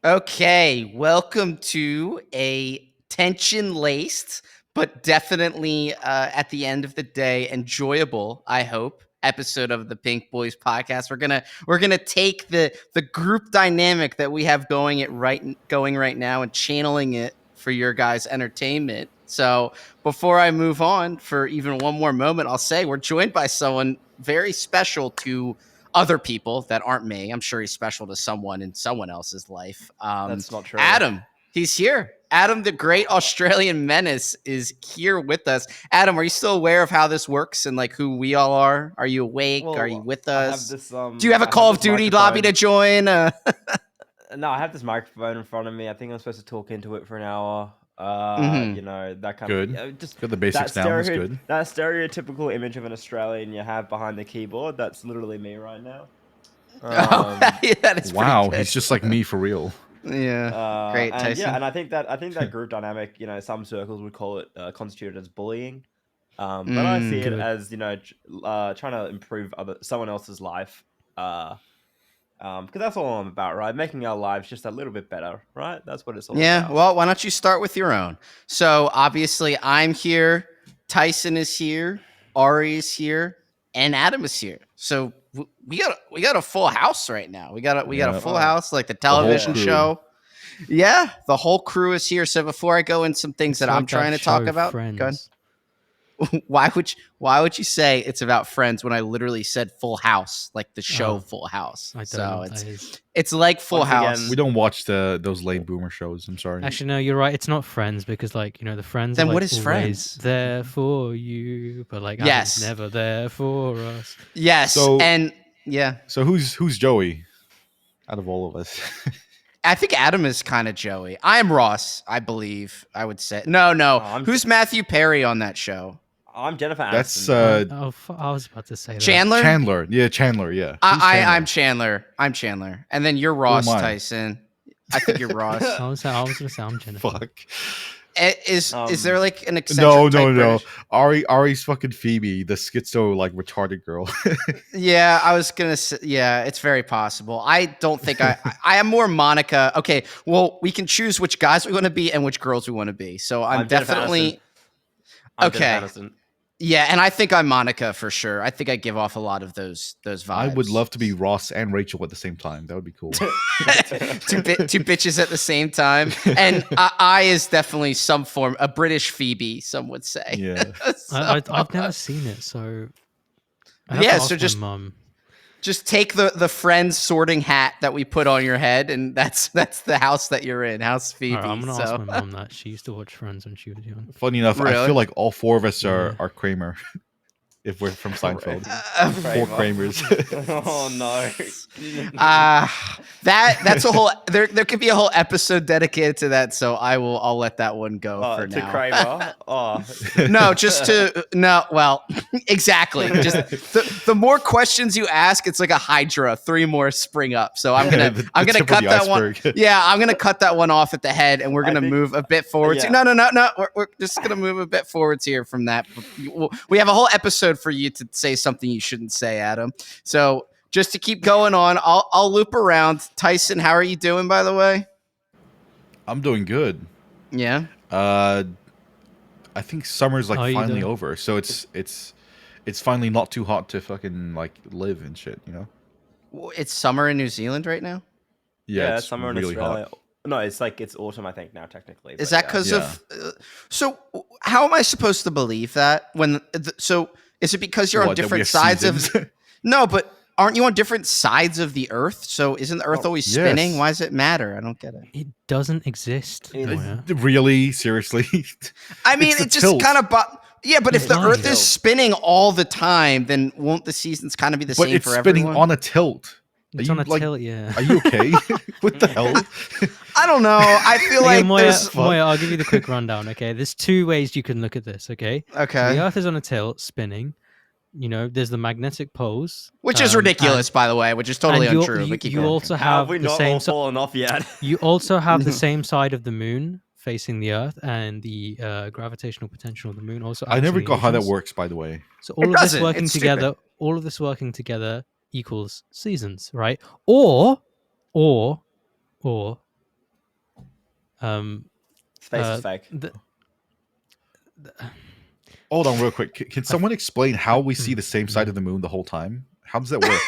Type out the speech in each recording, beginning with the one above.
Okay, welcome to a tension-laced, but definitely at the end of the day enjoyable, I hope, episode of the Pink Boys podcast. We're gonna take the group dynamic that we have going right now and channeling it for your guys' entertainment. So before I move on for even one more moment, I'll say we're joined by someone very special to other people that aren't me. I'm sure he's special to someone in someone else's life. That's not true. Adam, he's here. Adam, the great Australian menace, is here with us. Adam, are you still aware of how this works and like who we all are? Are you awake? Well, are you with I have us? this, Do you have a Call of Duty lobby to join? No, I have this microphone in front of me. I think I'm supposed to talk into it for an hour. Mhm. You know, that kind Good. of just Got the basics down. That's good. That stereotypical image of an Australian you have behind the keyboard. That's literally me right now. Yeah, that is Wow, pretty good. he's just like me for real. Yeah, great, Tyson. Yeah, and I think that group dynamic, you know, some circles would call it constituted as bullying, but I see it as, you know, trying to improve someone else's life, because that's all I'm about, right? Making our lives just a little bit better, right? That's what it's all about. Yeah, well, why don't you start with your own? So obviously I'm here, Tyson is here, Ari is here, and Adam is here. So we got a full house right now. We got a full house, like the television show. Yeah, the whole crew is here. So before I go in some things that I'm trying to talk about, go ahead. Why would you say it's about Friends when I literally said Full House, like the show Full House? I don't know what that is. It's like Full House. Again, we don't watch those late boomer shows. I'm sorry. Actually, no, you're right. It's not Friends because, like, you know, the Friends. Then are, like, what is Friends? There for you, but like, yes, never there for us. Yes, so, and yeah. So who's Joey out of all of us? I think Adam is kind of Joey. I'm Ross, I believe. I would say no. Who's Matthew Perry on that show? I'm Jennifer Aniston. That's I was about to say that. Chandler. Chandler. Yeah. I'm Chandler. And then you're Ross Tyson. I think you're Ross. I was gonna say I'm Jennifer. Fuck. Is there like an eccentric No. Ari's fucking Phoebe, the schizo like retarded girl. Yeah, I was gonna say. Yeah, it's very possible. I don't think I am more Monica. Okay, well we can choose which guys we want to be and which girls we want to be. So I'm definitely okay. Yeah, and I think I'm Monica for sure. I think I give off a lot of those vibes. I would love to be Ross and Rachel at the same time. That would be cool. two bitches at the same time. And I is definitely some form a British Phoebe, some would say. Yeah. So, I've never seen it, so so just take the Friends sorting hat that we put on your head, and that's the house that you're in, House Phoebe. Right, I'm gonna ask my mom that. She used to watch Friends when she was young. Funny enough, really? I feel like all four of us are Kramer. If we're from Seinfeld. Four Kramers. Oh no. That's a whole there could be a whole episode dedicated to that, so I'll let that one go for now. Kramer? Well, exactly. Just the more questions you ask, it's like a Hydra, 3 more spring up. So I'm gonna cut that one. Yeah, I'm gonna cut that one off at the head, and we're gonna move a bit forward. Yeah. No. We're just gonna move a bit forwards here from that. We have a whole episode for you to say something you shouldn't say, Adam. So just to keep going on, I'll loop around. Tyson, how are you doing, by the way? I'm doing good. Yeah. I think summer's like finally over, so it's finally not too hot to fucking like live and shit, you know? It's summer in New Zealand right now? Yeah, it's summer really in Australia. hot. No, it's autumn, I think, now technically. Is that because of? So how am I supposed to believe that? So is it because you're on different sides of? No, but aren't you on different sides of the Earth? So isn't the Earth always spinning? Yes. Why does it matter? I don't get it. It doesn't exist. Really? Seriously? I mean, it just kind of. Yeah, but if the Earth is spinning all the time, then won't the seasons kind of be the same for everyone? But it's spinning on a tilt. It's on a tilt, yeah. Are you okay? What the hell? I don't know. I feel like Moya, I'll give you the quick rundown, okay? There's 2 ways you can look at this, okay? Okay. So the Earth is on a tilt, spinning. You know, there's the magnetic poles. Which is ridiculous, by the way, which is totally untrue. You also have we the not same all fallen off yet? You also have the same side of the moon facing the Earth, and the gravitational potential of the moon also. I never got how that works, by the way. So all of this working together equals seasons, right? Or Space is fake. Hold on, real quick. Can someone explain how we see the same side of the moon the whole time? How does that work?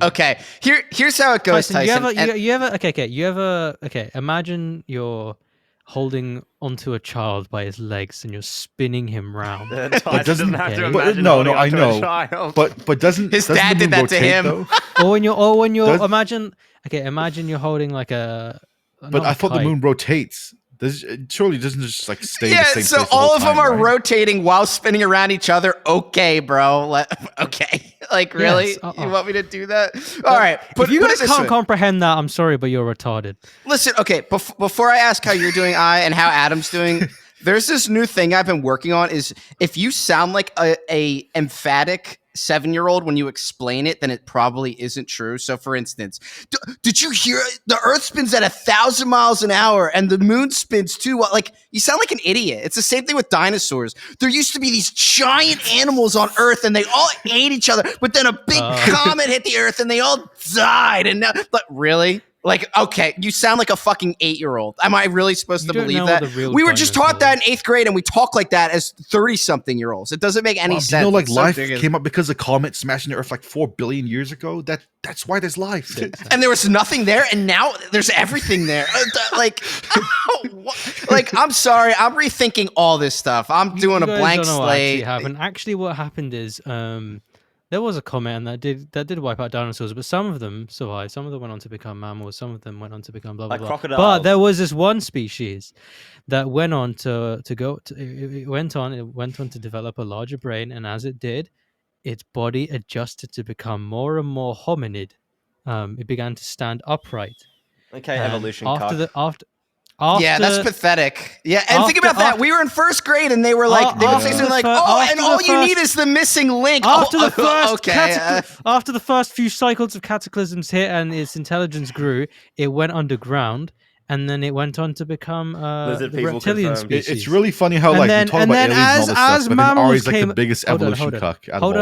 Okay. Here's how it goes, Tyson. You ever imagine you're holding onto a child by his legs and you're spinning him round. But doesn't have to but, imagine no, I onto know. a child. But doesn't his doesn't dad the did moon that to rotate, him? Though? or when you're imagine you're holding like a. But I thought the moon rotates. It surely doesn't just like stay the same so place the all whole of time, them are right? rotating while spinning around each other. Okay, bro. Okay, like really? Yes, You want me to do that? All right. If you guys can't comprehend that, I'm sorry, but you're retarded. Listen, okay. Before I ask how you're doing, and how Adam's doing, there's this new thing I've been working on. Is if you sound like a emphatic 7-year-old when you explain it, then it probably isn't true. So, for instance, did you hear the Earth spins at 1,000 miles an hour and the moon spins too? Like, you sound like an idiot. It's the same thing with dinosaurs. There used to be these giant animals on Earth and they all ate each other, but then a big comet hit the Earth and they all died. And now, but really? Like, okay, you sound like a fucking 8-year-old. Am I really supposed to believe that? We were just taught that in 8th grade, and we talk like that as 30-something-year-olds. It doesn't make any sense. You know, like life came up because a comet smashing the Earth like 4 billion years ago. That's why there's life. And there was nothing there, and now there's everything there. Like, I'm sorry, I'm rethinking all this stuff. I'm doing a blank slate. Actually, what happened is there was a comet and that did wipe out dinosaurs, but some of them survived. Some of them went on to become mammals. Some of them went on to become blah blah blah. Crocodiles. But there was this one species that went on to went on to develop a larger brain, and as it did, its body adjusted to become more and more hominid. It began to stand upright. Okay, evolution. Yeah, that's pathetic. Yeah, and think about that. We were in 1st grade, and they were like, they would say something like, "Oh, and all you need is the missing link." After the first few cycles of cataclysms hit and its intelligence grew, it went underground, and then it went on to become the reptilian species. It's really funny how like we talk about aliens and all this stuff, but then Ari's like the biggest evolution cuck. Hold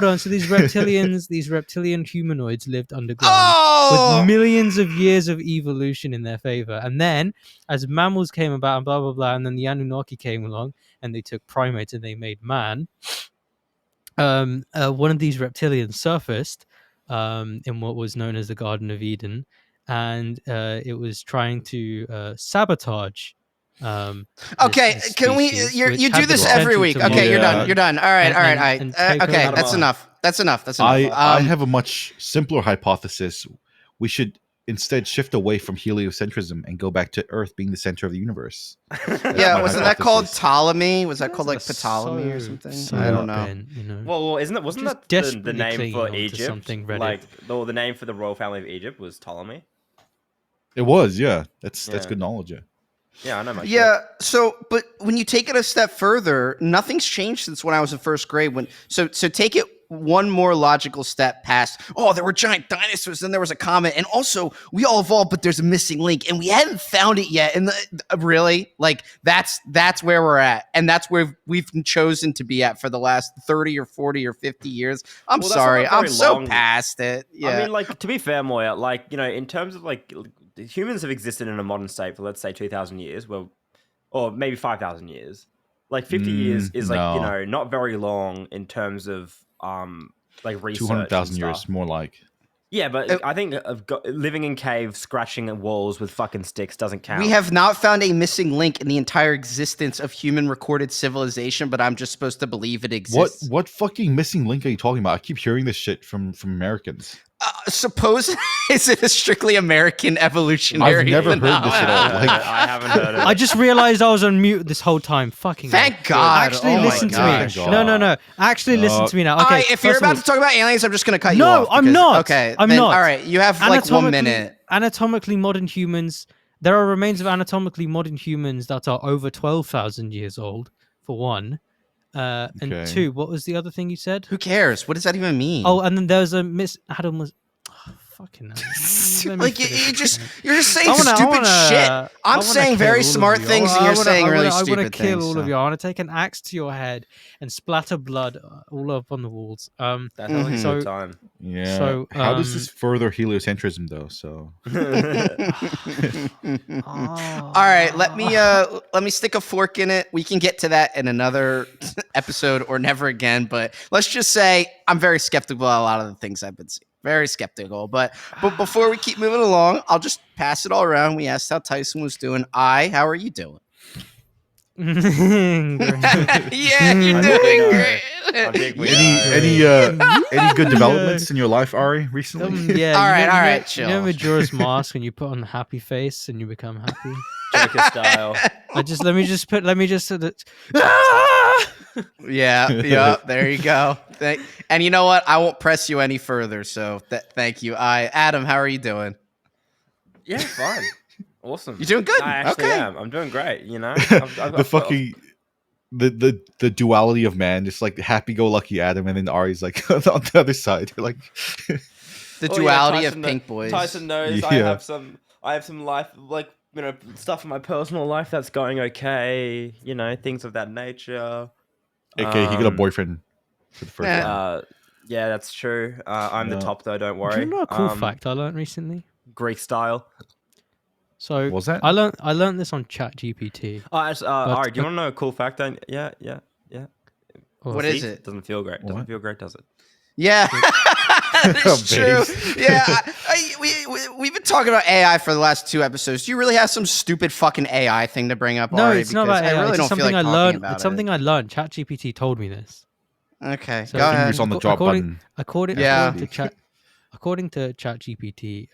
on. So these reptilian humanoids lived underground with millions of years of evolution in their favor. And then as mammals came about and blah, blah, blah, and then the Anunnaki came along and they took primates and they made man, one of these reptilians surfaced in what was known as the Garden of Eden. And it was trying to sabotage okay, can we? You do this every week. Okay, you're done. All right. Okay, that's enough. I have a much simpler hypothesis. We should instead shift away from heliocentrism and go back to Earth being the center of the universe. Yeah, wasn't that called Ptolemy? Was that called like Ptolemy or something? I don't know. Well, wasn't that the name for Egypt? Like the name for the royal family of Egypt was Ptolemy. It was, yeah. That's good knowledge. Yeah, I know my shit. So, but when you take it a step further, nothing's changed since when I was in 1st grade. So take it one more logical step past, there were giant dinosaurs, then there was a comet, and also we all evolved, but there's a missing link, and we hadn't found it yet. And really, like that's where we're at, and that's where we've chosen to be at for the last 30 or 40 or 50 years. I'm sorry, I'm so past it. Yeah. I mean, like, to be fair, Moya, like, you know, in terms of like humans have existed in a modern state for, let's say, 2,000 years, or maybe 5,000 years. Like 50 years is like, you know, not very long in terms of like research. 200,000 years, more like. Yeah, but I think living in caves, scratching at walls with fucking sticks doesn't count. We have not found a missing link in the entire existence of human recorded civilization, but I'm just supposed to believe it exists. What fucking missing link are you talking about? I keep hearing this shit from Americans. Suppose is it a strictly American evolutionary? I've never heard this at all. Like, I haven't heard it. I just realized I was on mute this whole time. Fucking thank God! Actually, listen to me. No. Actually, listen to me now. Okay, all right, if you're about to talk about aliens, I'm just going to cut you off. No, I'm not. Okay, I'm not. All right, you have like 1 minute. Anatomically modern humans. There are remains of anatomically modern humans that are over 12,000 years old. For one. And 2, what was the other thing you said? Who cares? What does that even mean? Oh, and then there's a Adam was. fucking hell. Like you're just saying stupid shit. I'm saying very smart things, and you're saying really stupid things. I want to kill all of you. I want to take an axe to your head and splatter blood all up on the walls. That sounds like a good time. Yeah. So, how does this further heliocentrism, though? So. All right, let me stick a fork in it. We can get to that in another episode or never again. But let's just say I'm very skeptical about a lot of the things I've been seeing. Very skeptical. But before we keep moving along, I'll just pass it all around. We asked how Tyson was doing. How are you doing? Yeah, you're doing great. Any good developments in your life, Ari, recently? Yeah. All right. Chill. You know Majora's Mask and you put on a happy face and you become happy. Joker style. Let me just. Yeah. There you go. And you know what? I won't press you any further. So thank you. Adam, how are you doing? Yeah, fine. Awesome. You're doing good. I actually am. I'm doing great. You know, the duality of man, just like happy-go-lucky Adam, and then Ari's like on the other side. Like the duality of Pink Boys. Tyson knows Yeah. I have some life, like, you know, stuff in my personal life that's going okay. You know, things of that nature. Okay, he got a boyfriend for the first time. Yeah, that's true. I'm the top though. Don't worry. Do you know a cool fact I learned recently? Greek style. So what's that? I learned this on ChatGPT. Ari, do you want to know a cool fact? Yeah. What is it? Doesn't feel great. Doesn't feel great, does it? Yeah, that's true. Yeah, we've been talking about AI for the last 2 episodes. Do you really have some stupid fucking AI thing to bring up? No, Ari? it's not about AI. I really it's don't something feel like I learned. about It's something I learned. ChatGPT told me this. Okay, So go ahead. Fingers on the drop button. According to ChatGPT,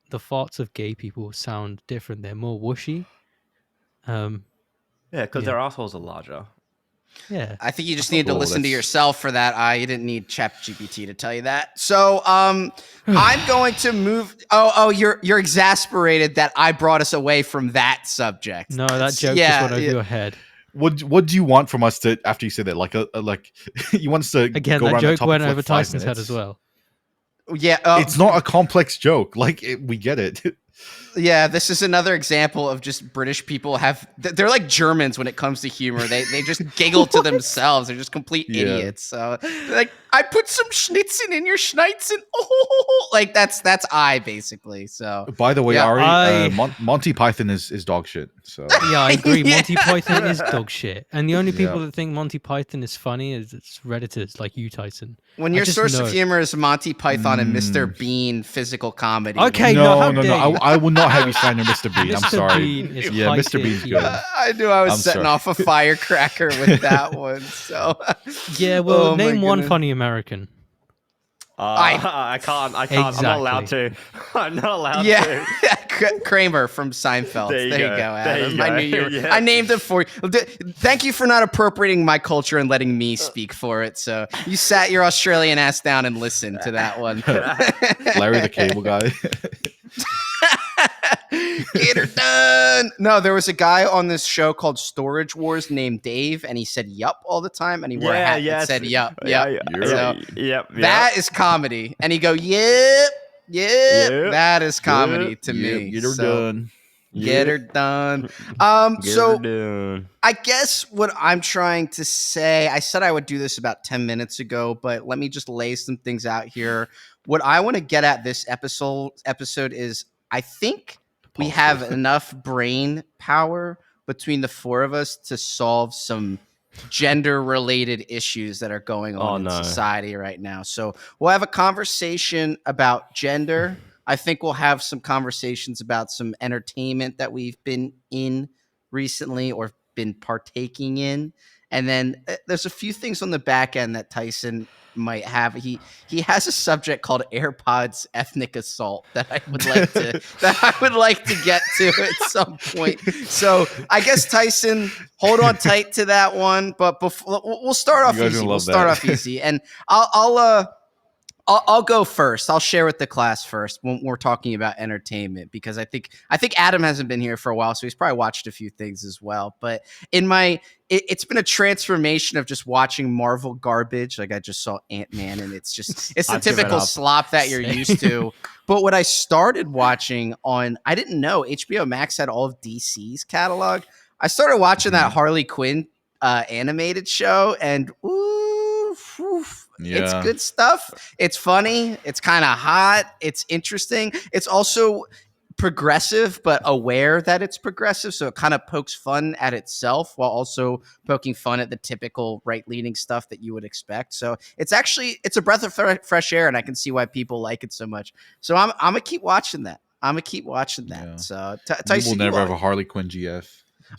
the farts of gay people sound different. They're more whooshy. Yeah, because their assholes are larger. Yeah. I think you just need to listen to yourself for that. You didn't need ChatGPT to tell you that. So I'm going to move. Oh, you're exasperated that I brought us away from that subject. No, that joke just went over your head. What do you want from us to after you say that? Like you want us to again? Go that around joke the went for over like 5 Tyson's head as well. Yeah, it's not a complex joke. Like we get it. Yeah, this is another example of just British people they're like Germans when it comes to humor. They just giggle to themselves. They're just complete idiots. So like, I put some schnitzen in your schnitzen. Oh, like that's I basically. So by the way, Ari, Monty Python is dog shit. So yeah, I agree. Monty Python is dog shit, and the only people that think Monty Python is funny is Redditors like you, Tyson. When your source of humor is Monty Python and Mr. Bean physical comedy. Okay, no. I will not have you slander Mr. Bean. I'm sorry. Bean is Mr. Bean's good. I knew I was setting off a firecracker with that one. So yeah, well, name one funny American. I can't. Exactly. I'm not allowed to. I'm not allowed to. Yeah, Kramer from Seinfeld. There you go, Adam. I knew you were, I named it for you. Thank you for not appropriating my culture and letting me speak for it. So you sat your Australian ass down and listened to that one. Larry the Cable Guy. Get her done. No, there was a guy on this show called Storage Wars named Dave, and he said "yup" all the time, and he wore a hat that said "yup." Yep. That is comedy, and he go "yep." That is comedy to me. Get her done. Get her done. I guess what I'm trying to say, I said I would do this about 10 minutes ago, but let me just lay some things out here. What I want to get at this episode is, I think we have enough brain power between the 4 of us to solve some gender-related issues that are going on in society right now. So we'll have a conversation about gender. I think we'll have some conversations about some entertainment that we've been in recently or been partaking in. And then there's a few things on the back end that Tyson might have. He has a subject called AIRPODS ethnic assault that I would like to get to at some point. So I guess, Tyson, hold on tight to that one. But before, we'll start off easy. And I'll go first. I'll share with the class first when we're talking about entertainment, because I think Adam hasn't been here for a while, so he's probably watched a few things as well. But it's been a transformation of just watching Marvel garbage. Like I just saw Ant-Man, and it's the I've given typical up. slop that you're used to. But what I started watching I didn't know HBO Max had all of DC's catalog. I started watching that Harley Quinn animated show, and it's good stuff. It's funny. It's kind of hot. It's interesting. It's also progressive, but aware that it's progressive. So it kind of pokes fun at itself while also poking fun at the typical right-leaning stuff that you would expect. So it's a breath of fresh air, and I can see why people like it so much. So I'm gonna keep watching that. Yeah. So You Tyson, will never have a Harley Quinn GF.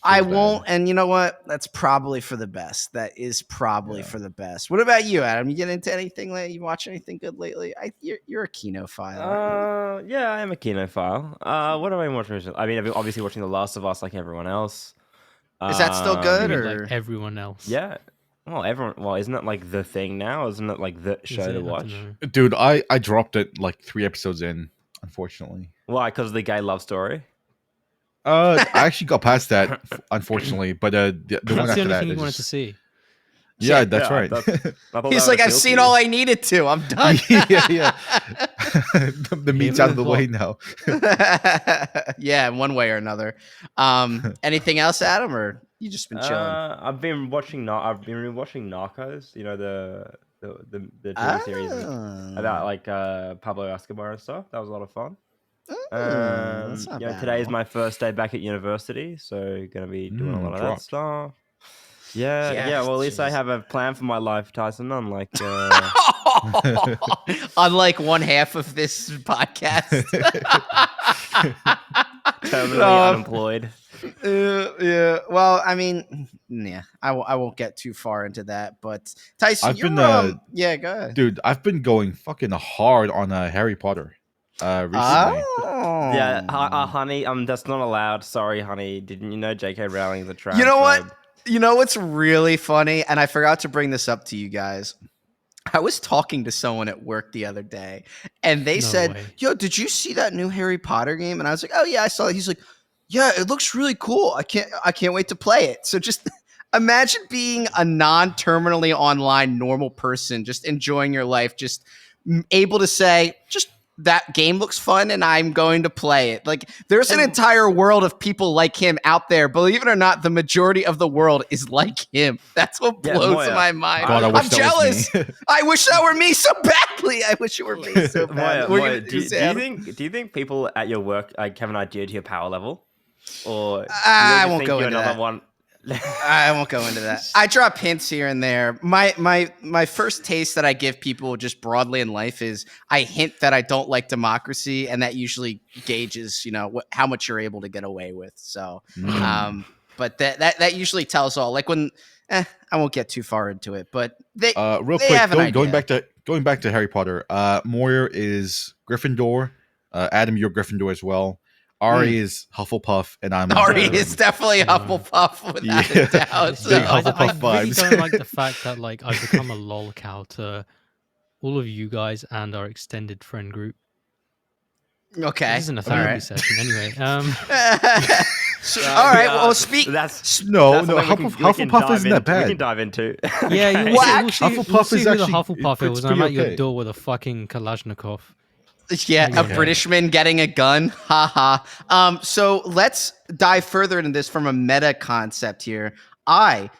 I won't, and you know what? That's probably for the best. That is probably for the best. What about you, Adam? You get into anything lately? You watch anything good lately? You're a Kinophile, aren't Yeah, I am a Kinophile. What am I watching? I mean, I've been obviously watching The Last of Us like everyone else. you? Is that still good, or like everyone else? Yeah. Well, everyone. Well, isn't it like the thing now? Isn't it like the show to watch? Dude, I dropped it like 3 episodes in, unfortunately. Why? Because of the gay love story. I actually got past that, unfortunately, but the one That's the after only that, thing it you wanted just- to see. yeah, that's Yeah, right. he's like, I've seen all I needed to. I'm done. yeah. The meat's out of the way now. Yeah, in one way or another. Anything else, Adam, or you just been chilling? I've been watching Narcos. You know the TV series about like Pablo Escobar and stuff. That was a lot of fun. That's not bad Today at is all. my first day back at university, so gonna be doing a lot of that stuff. Yeah. Well, at least I have a plan for my life, Tyson. Unlike unlike one half of this podcast, terminally unemployed. Yeah. Well, I mean, yeah, I won't get too far into that, but Tyson, yeah, go ahead, dude. I've been going fucking hard on Harry Potter recently. Yeah, honey, that's not allowed. Sorry, honey. Didn't you know J.K. Rowling is a transphobe? You know what? You know what's really funny, and I forgot to bring this up to you guys. I was talking to someone at work the other day, and they said, "Yo, did you see that new Harry Potter game?" And I was like, "Oh yeah, I saw it." He's like, "Yeah, it looks really cool. I can't wait to play it." So just imagine being a non-terminally online normal person, just enjoying your life, just able to say, just that game looks fun and I'm going to play it. Like there's an entire world of people like him out there. Believe it or not, the majority of the world is like him. That's what blows my mind. God, I'm jealous. I wish that were me so badly. I wish it were me so badly. Do you think people at your work like have an idea to your power level? Or I won't go into another that. one? I won't go into that. I drop hints here and there. My first taste that I give people just broadly in life is I hint that I don't like democracy, and that usually gauges, how much you're able to get away with. So, but that usually tells all. Like when, I won't get too far into it, but they real they quick have an idea. going back to Harry Potter. Moyer is Gryffindor. Adam, you're Gryffindor as well. Ari is Hufflepuff, and I'm Ari is definitely Hufflepuff without a doubt. So. Big I Hufflepuff really vibes. don't like the fact that like I've become a lol cow to all of you guys and our extended friend group. Okay, This isn't a therapy session anyway. All right. Well, speak. Hufflepuff isn't that bad. We can dive into. Yeah, What? we'll see Hufflepuff who is the actually- Hufflepuff it's is. I'm at your okay. door with a fucking Kalashnikov. Yeah, a Britishman getting a gun. Haha. So let's dive further into this from a meta concept here.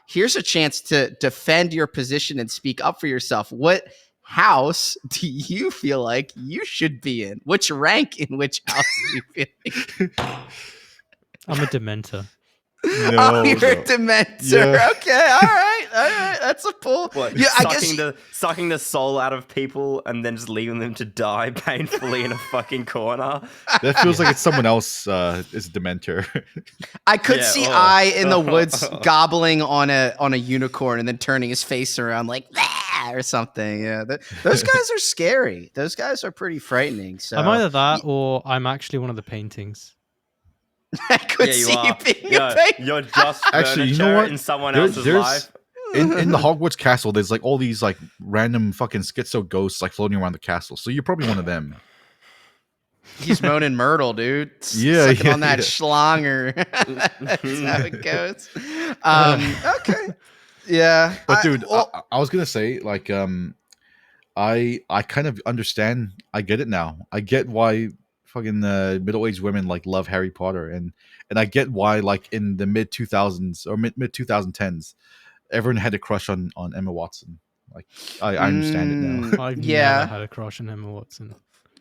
Here's a chance to defend your position and speak up for yourself. What house do you feel like you should be in? Which rank in which house do you feel like? I'm a Dementor. No, you're a Dementor. Yeah. Okay, all right. That's a pull. What, Yeah, I guess sucking the soul out of people and then just leaving them to die painfully in a fucking corner. That feels like it's someone else is a Dementor. I could see I in the woods gobbling on a unicorn and then turning his face around like that or something. Yeah, those guys are scary. Those guys are pretty frightening. So I'm either that or I'm actually one of the paintings. I could see you being a painting. You're just Actually, you know furniture what? in someone There- else's there's- life. in the Hogwarts castle, there's like all these like random fucking schizo ghosts like floating around the castle. So you're probably one of them. He's Moaning Myrtle, dude. Sucking on that schlonger. That's how it goes. Okay. Yeah. But dude, I was gonna say, like, I kind of understand. I get it now. I get why fucking middle-aged women like love Harry Potter, and I get why, like, in the mid 2000s or mid 2010s, everyone had a crush on Emma Watson. Like, I understand it now. I've never had a crush on Emma Watson.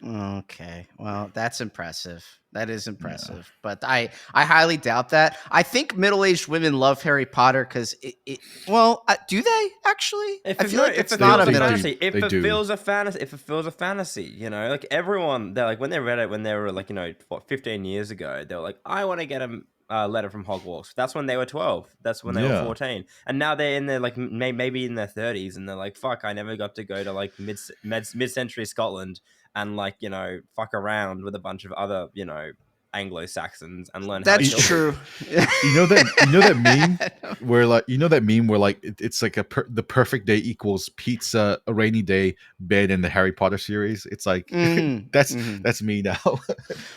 Okay, well, that's impressive. That is impressive, but I highly doubt that. I think middle-aged women love Harry Potter because do they actually? I feel like it's not a fantasy. If it feels a fantasy, you know, like everyone, they're like when they read it when they were like 15 years ago, they were like, I want to get a letter from Hogwarts. That's when they were 12. That's when they were 14, and now they're in their like maybe in their 30s, and they're like, fuck, I never got to go to like mid-century Scotland and like, you know, fuck around with a bunch of other, you know, Anglo-Saxons and learn how to kill true. You know that meme where like it's like the perfect day equals pizza, a rainy day, bed in the Harry Potter series. It's like that's me now.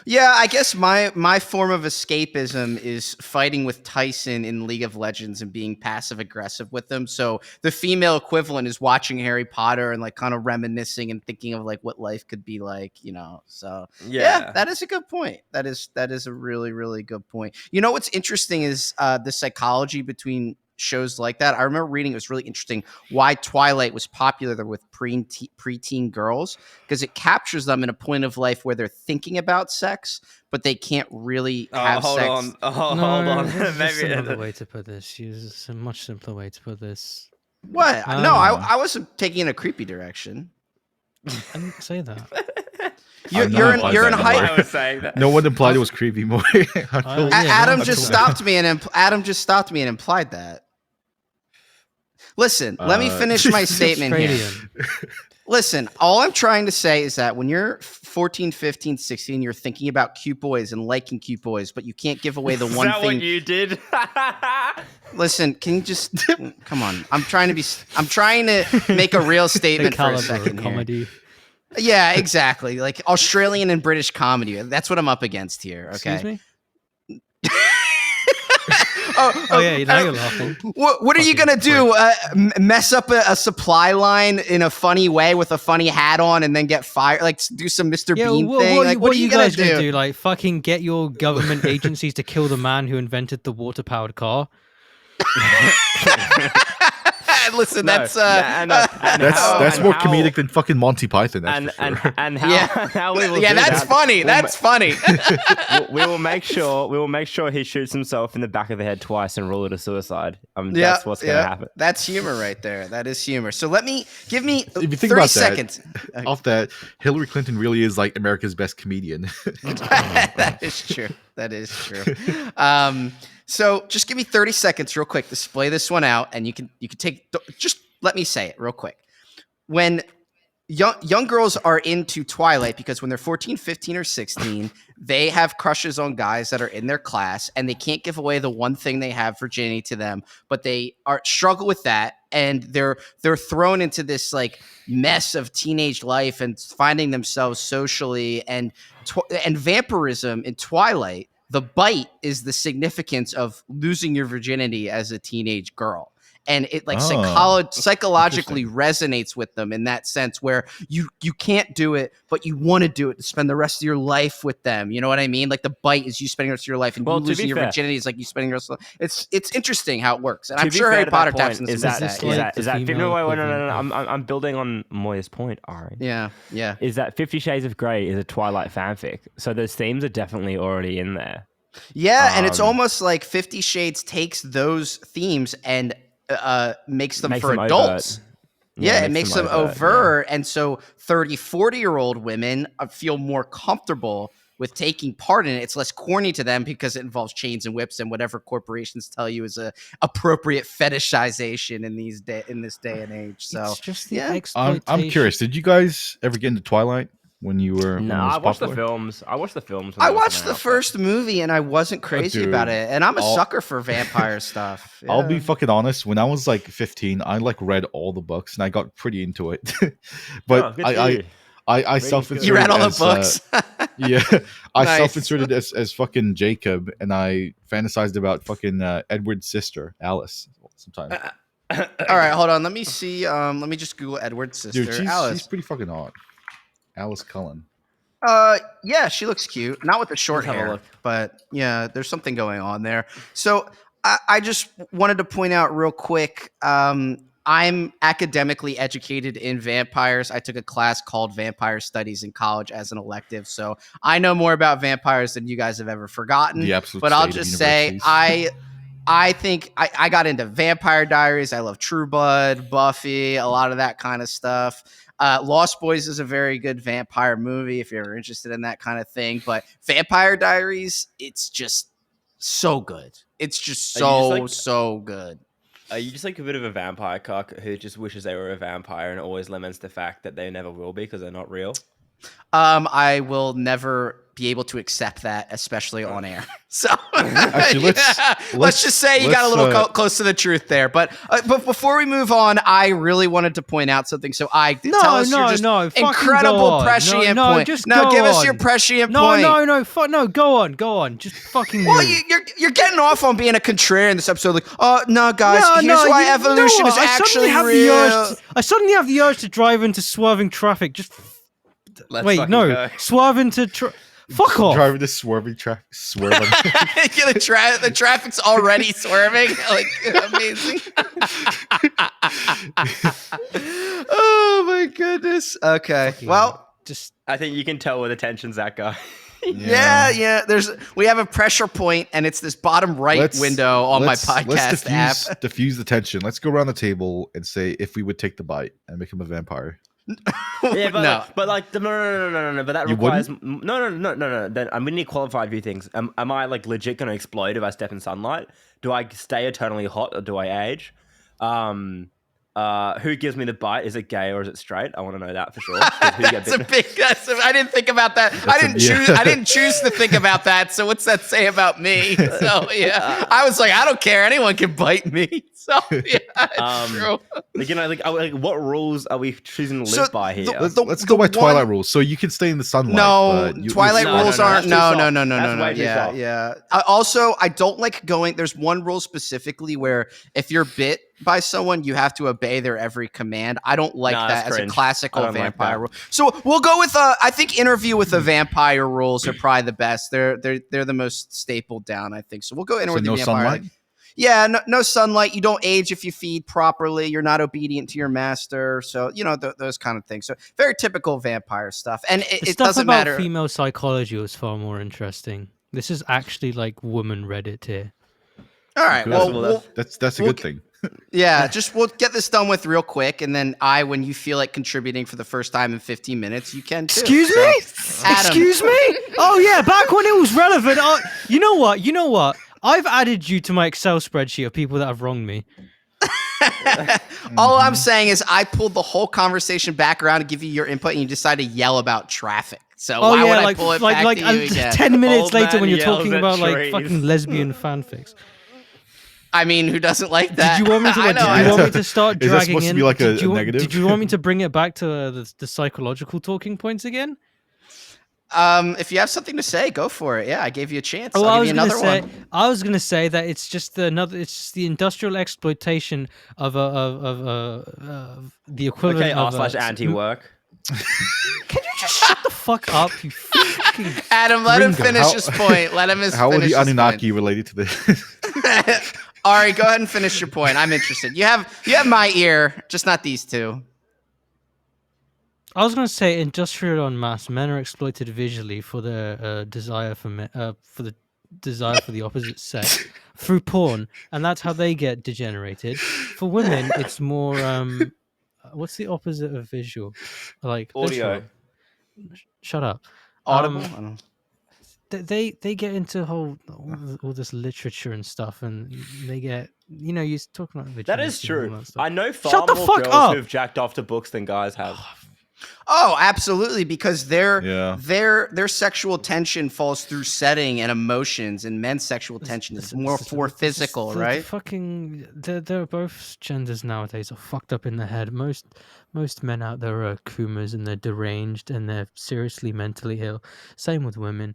Yeah, I guess my form of escapism is fighting with Tyson in League of Legends and being passive aggressive with them. So the female equivalent is watching Harry Potter and like kind of reminiscing and thinking of like what life could be like, you know. So yeah, that is a good point. That is a really, really good point. You know what's interesting is the psychology between shows like that. I remember reading, it was really interesting why Twilight was popular with preteen girls, because it captures them in a point of life where they're thinking about sex, but they can't really have sex. Hold on. Maybe another way to put this. Use a much simpler way to put this. What? No, I wasn't taking in a creepy direction. I didn't say that. You're in high. I was saying that. No one implied it was creepy more. Adam just stopped me and implied that. Listen, let me finish my statement here. Listen, all I'm trying to say is that when you're 14, 15, 16, you're thinking about cute boys and liking cute boys, but you can't give away the one thing. Is that what you did? Listen, can you just come on? I'm trying to make a real statement for a second comedy. Yeah, exactly. Like Australian and British comedy. That's what I'm up against here. Okay. Excuse me? Yeah, now you're laughing. What are you gonna do? Mess up a supply line in a funny way with a funny hat on, and then get fired? Like do some Mr. Bean thing? What are you guys gonna do? Like fucking get your government agencies to kill the man who invented the water-powered car? Listen, that's more comedic than fucking Monty Python. That's funny. That's funny. we will make sure he shoots himself in the back of the head twice and rule it a suicide. That's what's going to happen. That's humor right there. That is humor. So give me if you think 30 about seconds. Off that, Hillary Clinton really is like America's best comedian. That is true. That is true. So just give me 30 seconds real quick to display this one out, and you can just let me say it real quick. When young girls are into Twilight, because when they're 14, 15, or 16, they have crushes on guys that are in their class, and they can't give away the one thing they have, virginity, to them, but they struggle with that, and they're thrown into this like mess of teenage life and finding themselves socially, and vampirism in Twilight. The bite is the significance of losing your virginity as a teenage girl. And it like psychologically resonates with them in that sense where you can't do it, but you want to do it to spend the rest of your life with them. You know what I mean? Like the bite is you spending the rest of your life, and you losing your virginity is like you spending the rest of the life. It's interesting how it works. And I'm sure Harry Potter taps into that. No, I'm building on Moya's point, Ari. Yeah. Is that 50 Shades of Grey is a Twilight fanfic. So those themes are definitely already in there. Yeah, and it's almost like 50 Shades takes those themes and makes them for adults. Yeah, it makes them overt. Yeah. And so 30, 40-year-old women feel more comfortable with taking part in it. It's less corny to them because it involves chains and whips and whatever corporations tell you is a appropriate fetishization in this day and age. So it's just the exploitation. I'm curious. Did you guys ever get into Twilight? when you were? No, when it was I watched popular? the films. I watched the films. When I they were watched coming the out, but- first movie and I wasn't crazy about dude, it. And I'm a I'll- sucker for vampire stuff. I'll be Yeah. fucking honest. When I was like 15, I like read all the books and I got pretty into it. But Oh, good for I you. I self-inserted You read all the as, books. yeah, I Nice. self-inserted as fucking Jacob, and I fantasized about fucking Edward's sister Alice sometimes. All right, hold on. Let me see. Let me just Google Edward's sister, Dude, she's Alice. pretty fucking hot. Alice Cullen. Yeah, she looks cute. Not with the short Let's have a hair, look. but yeah, there's something going on there. So I just wanted to point out real quick. I'm academically educated in vampires. I took a class called Vampire Studies in college as an elective, so I know more about vampires than you guys have ever forgotten. The absolute But I'll state of just say universities. I think I got into Vampire Diaries. I love True Blood, Buffy, a lot of that kind of stuff. Lost Boys is a very good vampire movie if you're ever interested in that kind of thing. But Vampire Diaries, it's just so good. It's just so good. Are you just like a bit of a vampire cock who just wishes they were a vampire and always laments the fact that they never will be because they're not real? I will never be able to accept that, especially on air. So Actually, let's just say you got a little close to the truth there. But before we move on, I really wanted to point out something. So tell us your just incredible prescient point. Just no, give us on. your prescient No, point. No, go on. Just fucking. Well, move. you're getting off on being a contrarian this episode. Like, oh no, guys, here's why evolution is actually real. I suddenly have the urge to drive into swerving traffic. Just Let's wait, fucking no, go. swerve into. Fuck off. Driving this swerving traffic. Swerving. Yeah, the traffic's already swerving. Like, amazing. Oh my goodness. Okay. Well, Just I think you can tell where the tension's at, guy. yeah. We have a pressure point, and it's this bottom right window on my podcast app. Diffuse the tension. Let's go around the table and say if we would take the bite and become a vampire. Yeah, but No. but like no. But that You requires no. Then we need to qualify a few things. Am I like legit going to explode if I step in sunlight? Do I stay eternally hot or do I age? Who gives me the bite? Is it gay or is it straight? I want to know that for sure. I didn't think about that. I didn't choose to think about that. So what's that say about me? So yeah, I was like, I don't care. Anyone can bite me. So yeah, it's true. Like what rules are we choosing to live by here? Let's go by Twilight rules. So you can stay in the sunlight. No, but Twilight rules aren't. No. That's way too soft. Yeah. Also, I don't like going. There's one rule specifically where if you're bit by someone, you have to obey their every command. I don't like that as a classical vampire rule. So we'll go with I think interview with a vampire rules are probably the best. They're the most stapled down, I think. So we'll go in with the vampire. Sunlight? Yeah, no sunlight. You don't age if you feed properly. You're not obedient to your master. So, those kind of things. So very typical vampire stuff. And it doesn't matter. Female psychology was far more interesting. This is actually like woman Reddit here. All right. Well, that's a good thing. Yeah, we'll get this done with real quick, and then when you feel like contributing for the first time in 15 minutes, you can too. Excuse me? Excuse me? Oh yeah, back when it was relevant. You know what? I've added you to my Excel spreadsheet of people that have wronged me. All I'm saying is I pulled the whole conversation back around to give you your input, and you decided to yell about traffic. So why would I pull it back to you again? 10 minutes later when you're yells talking at about trees. like fucking lesbian fanfics. I mean, who doesn't like that? Did you want me to? Did you want me to start Is that dragging supposed to in? be like a negative? Did you want me to bring it back to the psychological talking points again? If you have something to say, go for it. Yeah, I gave you a chance. Oh, I'll give you another one. I was gonna say that it's just the industrial exploitation of the equivalent of r/anti-work. Can you just shut the fuck up, you fucking Adam? Let him finish his point. Let him finish. How are the Anunnaki related to this? Ari, go ahead and finish your point. I'm interested. You have my ear, just not these two. I was going to say, industrial en masse, men are exploited visually for their desire for the opposite sex through porn, and that's how they get degenerated. For women, it's more what's the opposite of visual? Like audio. Shut up. Audible. I don't know. They get into all this literature and stuff, and they get you're talking about That is true. I know far Shut the more fuck girls up. who've jacked off to books than guys have. Oh, absolutely, because Yeah. their sexual tension falls through setting and emotions, and men's sexual tension is more for physical, right? They're both genders nowadays are fucked up in the head. Most men out there are kumas and they're deranged and they're seriously mentally ill. Same with women.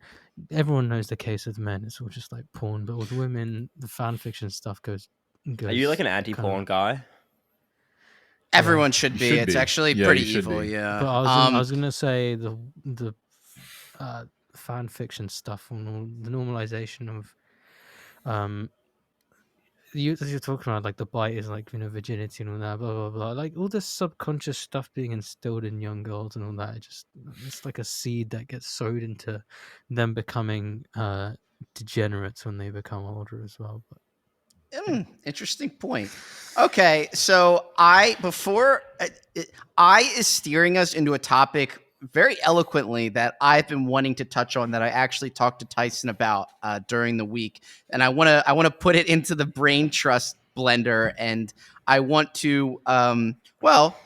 Everyone knows the case with men. It's all just like porn, but with women, the fan fiction stuff goes. Are you like an kind anti-porn of- guy? Everyone should You be. should It's be. actually Yeah, pretty you should evil, be. yeah. But I was gonna say the fan fiction stuff and the normalization of you're talking about like the bite is like virginity and all that blah blah blah, like all this subconscious stuff being instilled in young girls and all that. It's like a seed that gets sowed into them becoming degenerates when they become older as well. But Interesting point. Okay, so I is steering us into a topic very eloquently that I've been wanting to touch on, that I actually talked to Tyson about during the week, and I want to put it into the brain trust blender, and I want to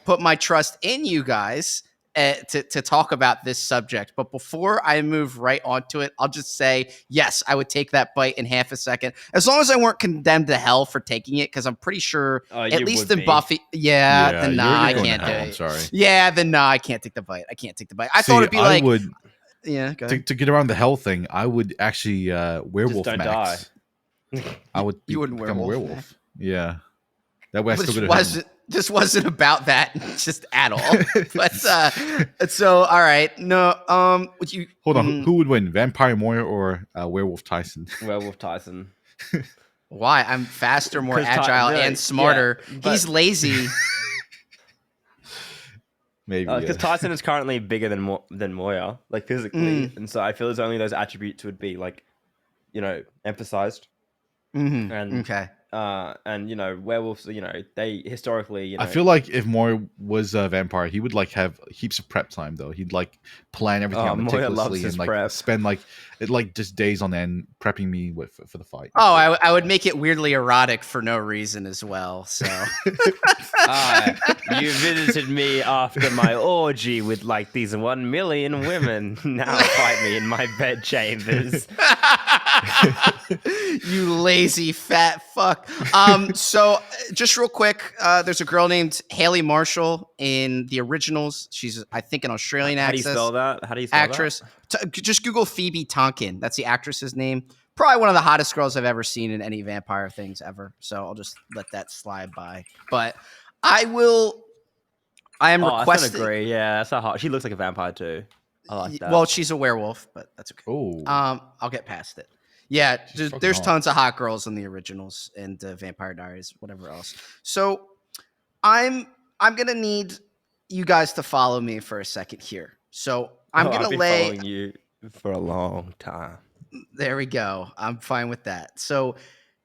put my trust in you guys to talk about this subject. But before I move right onto it, I'll just say, yes, I would take that bite in half a second, as long as I weren't condemned to hell for taking it, because I'm pretty sure, at least in Buffy, then nah, I can't do it. I'm sorry. Yeah, then nah, I can't take the bite. I thought it'd be like, yeah, go ahead. To get around the hell thing, I would actually werewolf Just don't Max. I would You wouldn't become a werewolf werewolf. Yeah. That way I But still go to heaven. this wasn't about that just at all. But so all right, no, would you Hold on, who would win, Vampire Moira or Werewolf Tyson? Werewolf Tyson. Why? I'm faster, more 'Cause agile, really, and smarter. yeah, but- He's lazy. Maybe Because Tyson is currently bigger than Moya, like physically, and so I feel as only those attributes would be like, emphasized. Mm-hmm. And Okay. and werewolves, they historically, I feel like if Moira was a vampire, he would like have heaps of prep time though. He'd like plan everything out Moira loves meticulously his and like prep. spend just days on end prepping me for the fight. Oh, I would make it weirdly erotic for no reason as well. So you visited me after my orgy with like these 1 million women. Now fight me in my bed chambers. You lazy fat fuck. So just real quick, there's a girl named Haley Marshall in the originals. She's, I think, an Australian How do you spell that? actress. Just Google Phoebe Tonkin. That's the actress's name. Probably one of the hottest girls I've ever seen in any vampire things ever. So I'll just let that slide by. But I am requesting. I don't agree. Yeah, that's not hot. She looks like a vampire too. I like that. Well, she's a werewolf, but that's okay. Oh. I'll get past it. Yeah, there's hot. tons of hot girls in the originals and Vampire Diaries, whatever else. So I'm gonna need you guys to follow me for a second here. So I'm gonna I've been following you for a long time. There we go. I'm fine with that. So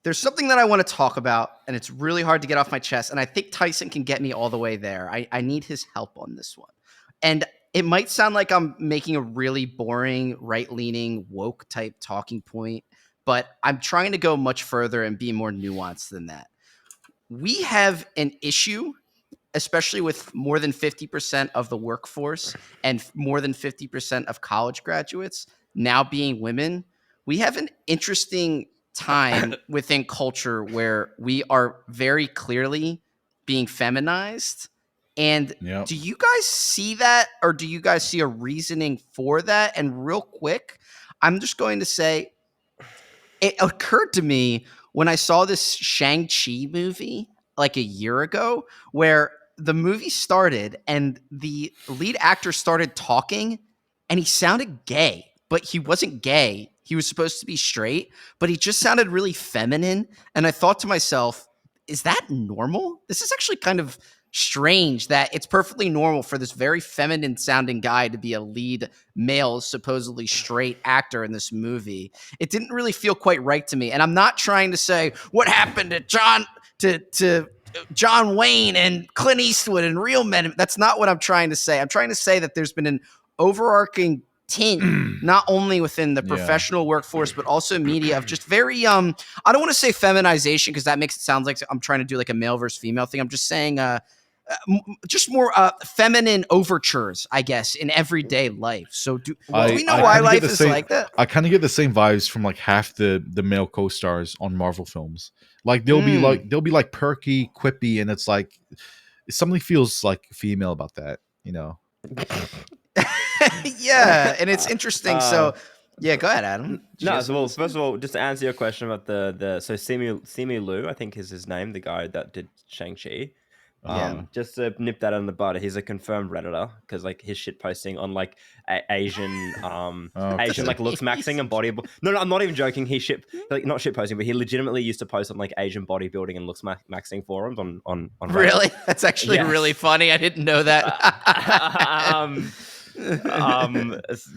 there's something that I want to talk about, and it's really hard to get off my chest. And I think Tyson can get me all the way there. I need his help on this one. And it might sound like I'm making a really boring, right-leaning, woke type talking point, but I'm trying to go much further and be more nuanced than that. We have an issue, especially with more than 50% of the workforce and more than 50% of college graduates now being women. We have an interesting time within culture where we are very clearly being feminized. And do you guys see that, or do you guys see a reasoning for that? And real quick, I'm just going to say, it occurred to me when I saw this Shang-Chi movie like a year ago, where the movie started and the lead actor started talking and he sounded gay, but he wasn't gay. He was supposed to be straight, but he just sounded really feminine. And I thought to myself, is that normal? This is actually kind of strange that it's perfectly normal for this very feminine sounding guy to be a lead male, supposedly straight actor in this movie. It didn't really feel quite right to me. And I'm not trying to say what happened to John Wayne and Clint Eastwood and real men. That's not what I'm trying to say. I'm trying to say that there's been an overarching tint, not only within the professional workforce, but also media, of just very, I don't want to say feminization, because that makes it sound like I'm trying to do like a male versus female thing. I'm just saying just more feminine overtures, I guess, in everyday life. So do we know I why kinda get life the is same- like that? I kind of get the same vibes from like half the male co-stars on Marvel films. Like they'll be like perky, quippy, and it's like something feels like female about that, you know. Yeah, and it's interesting. Uh, So yeah, go ahead, Adam. No, so well, first of all, just to answer your question about so Simu Liu, I think is his name, the guy that did Shang-Chi. Yeah. Just to nip that in the bud, he's a confirmed redditor because like his shit posting on like Asian Asian like looks maxing and body. No, I'm not even joking. He like not shit posting, but he legitimately used to post on like Asian bodybuilding and looks maxing forums on Reddit. Really? That's actually really funny. I didn't know that.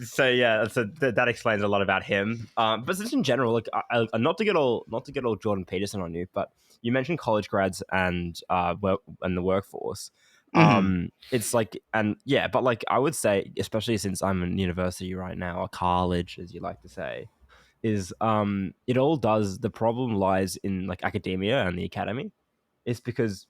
So yeah, so that explains a lot about him. But just in general, like, not to get all Jordan Peterson on you, but you mentioned college grads and the workforce. It's like, and yeah, but like I would say, especially since I'm in university right now, or college, as you like to say, is it all does. The problem lies in like academia and the academy. It's because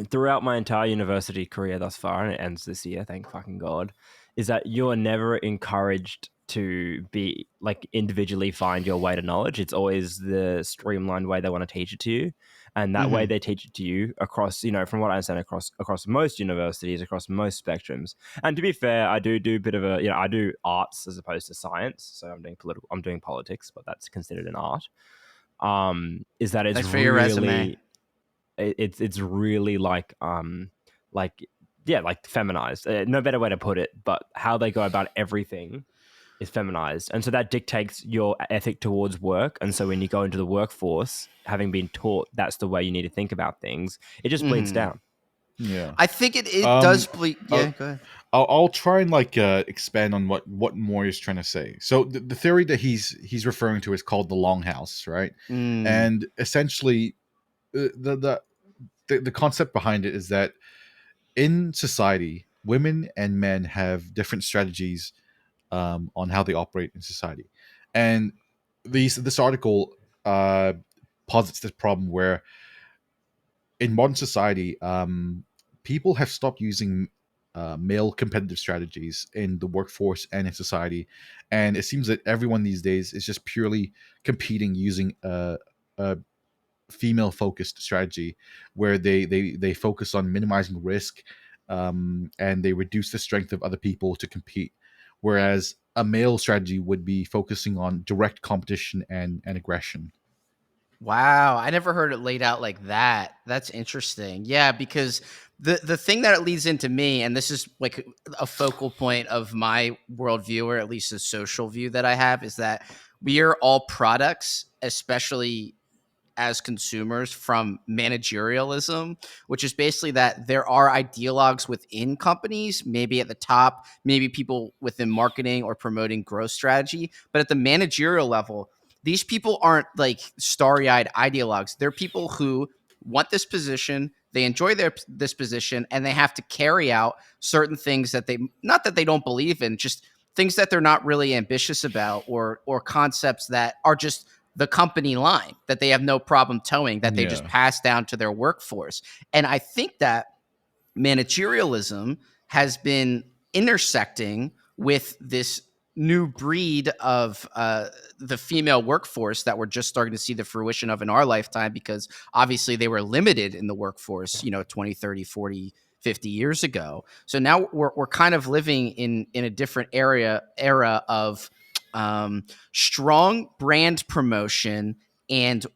throughout my entire university career thus far, and it ends this year, thank fucking God, is that you are never encouraged to be like individually find your way to knowledge. It's always the streamlined way they want to teach it to you. And that way they teach it to you across, from what I understand, across most universities, across most spectrums. And to be fair, I do a bit of I do arts as opposed to science. So I'm doing politics, but that's considered an art. Is that it's Thanks for your resume. It's really like feminized. No better way to put it, but how they go about everything is feminized, and so that dictates your ethic towards work. And so when you go into the workforce, having been taught that's the way you need to think about things, it just bleeds down. Yeah, I think it does bleed. Yeah, go ahead. I'll try and like expand on what Moore is trying to say. So the theory that he's referring to is called the Longhouse, right? And essentially, the concept behind it is that in society, women and men have different strategies on how they operate in society, and this article posits this problem where in modern society, people have stopped using male competitive strategies in the workforce and in society, and it seems that everyone these days is just purely competing using a female focused strategy where they focus on minimizing risk, and they reduce the strength of other people to compete, whereas a male strategy would be focusing on direct competition and aggression. Wow, I never heard it laid out like that. That's interesting. Yeah, because the thing that it leads into me, and this is like a focal point of my worldview, or at least a social view that I have, is that we are all products, especially as consumers, from managerialism, which is basically that there are ideologues within companies, maybe at the top, maybe people within marketing or promoting growth strategy, but at the managerial level, these people aren't like starry-eyed ideologues. They're people who want this position, they enjoy this position, and they have to carry out certain things that not that they don't believe in, just things that they're not really ambitious about, or concepts that are just the company line that they have no problem towing, that they just pass down to their workforce. And I think that managerialism has been intersecting with this new breed of the female workforce that we're just starting to see the fruition of in our lifetime, because obviously they were limited in the workforce 20, 30, 40, 50 years ago. So now we're kind of living in a different era of strong brand promotion and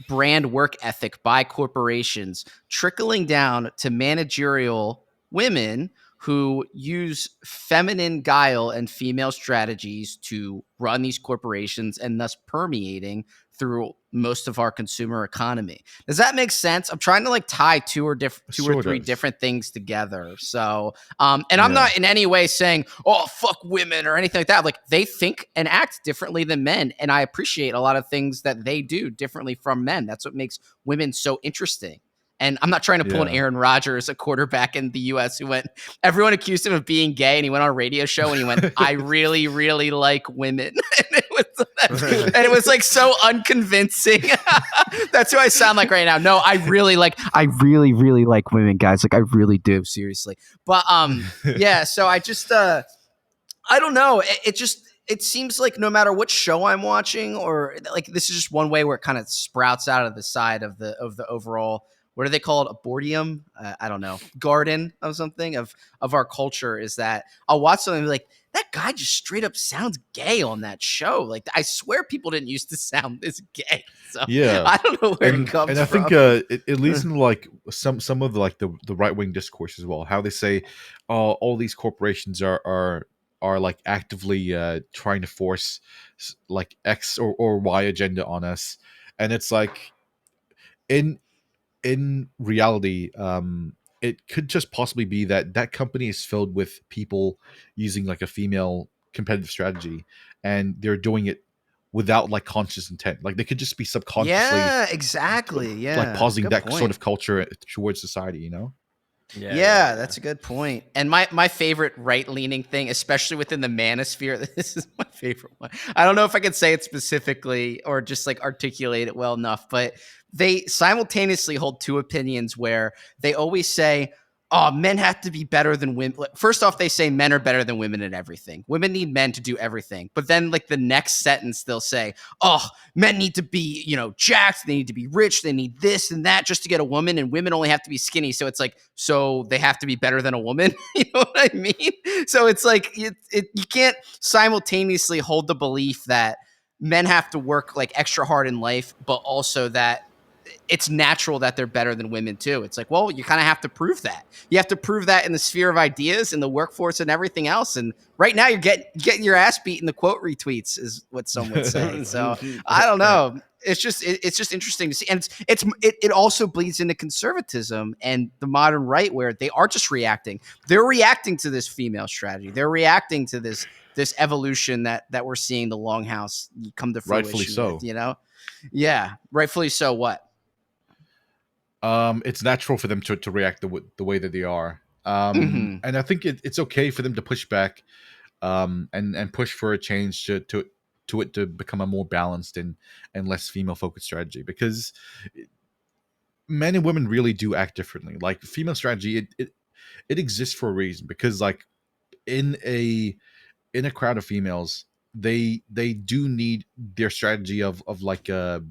brand work ethic by corporations trickling down to managerial women who use feminine guile and female strategies to run these corporations, and thus permeating through most of our consumer economy. Does that make sense? I'm trying to like tie two or three different things together. So, and I'm not in any way saying, oh, fuck women or anything like that. Like, they think and act differently than men. And I appreciate a lot of things that they do differently from men. That's what makes women so interesting. And I'm not trying to pull an Aaron Rodgers, a quarterback in the U.S. who everyone accused him of being gay, and he went on a radio show and he went, I really, really like women. And it was like so unconvincing. That's who I sound like right now. No, I really, really like women, guys. Like I really do, seriously. But yeah, so I just I don't know. It seems like no matter what show I'm watching, or like this is just one way where it kind of sprouts out of the side of the overall, what do they call it? Abordium? I don't know. Garden of something of our culture, is that I'll watch something and be like, that guy just straight up sounds gay on that show. Like I swear people didn't used to sound this gay. So Yeah, I don't know where it comes from. And I think it leads into like some of the, like the right wing discourse as well. How they say, oh, all these corporations are like actively trying to force like X or Y agenda on us, and it's like in reality, it could just possibly be that company is filled with people using like a female competitive strategy, and they're doing it without like conscious intent. Like they could just be subconsciously, yeah, exactly, yeah, like pausing good that point. sort of culture towards society, you know? Yeah, that's a good point. And my favorite right-leaning thing, especially within the manosphere, this is my favorite one. I don't know if I can say it specifically or just like articulate it well enough, but they simultaneously hold two opinions where they always say, oh, men have to be better than women. First off, they say men are better than women at everything. Women need men to do everything. But then like the next sentence, they'll say, oh, men need to be, jacked. They need to be rich. They need this and that just to get a woman. And women only have to be skinny. So it's like, so they have to be better than a woman. You know what I mean? So it's like, you can't simultaneously hold the belief that men have to work like extra hard in life, but also that it's natural that they're better than women too. It's like, well, you kind of have to prove that. You have to prove that in the sphere of ideas and the workforce and everything else. And right now you're getting your ass beat in the quote retweets is what some would say. So I don't know. It's just interesting to see. And it also bleeds into conservatism and the modern right, where they are just reacting. They're reacting to this female strategy. They're reacting to this evolution that we're seeing the Longhouse come to fruition. Rightfully so. With, Yeah, rightfully so. What? It's natural for them to react the way that they are. And I think it's okay for them to push back, and push for a change to it to become a more balanced and less female focused strategy, because men and women really do act differently. Like female strategy, it exists for a reason, because like in a crowd of females, they do need their strategy of like a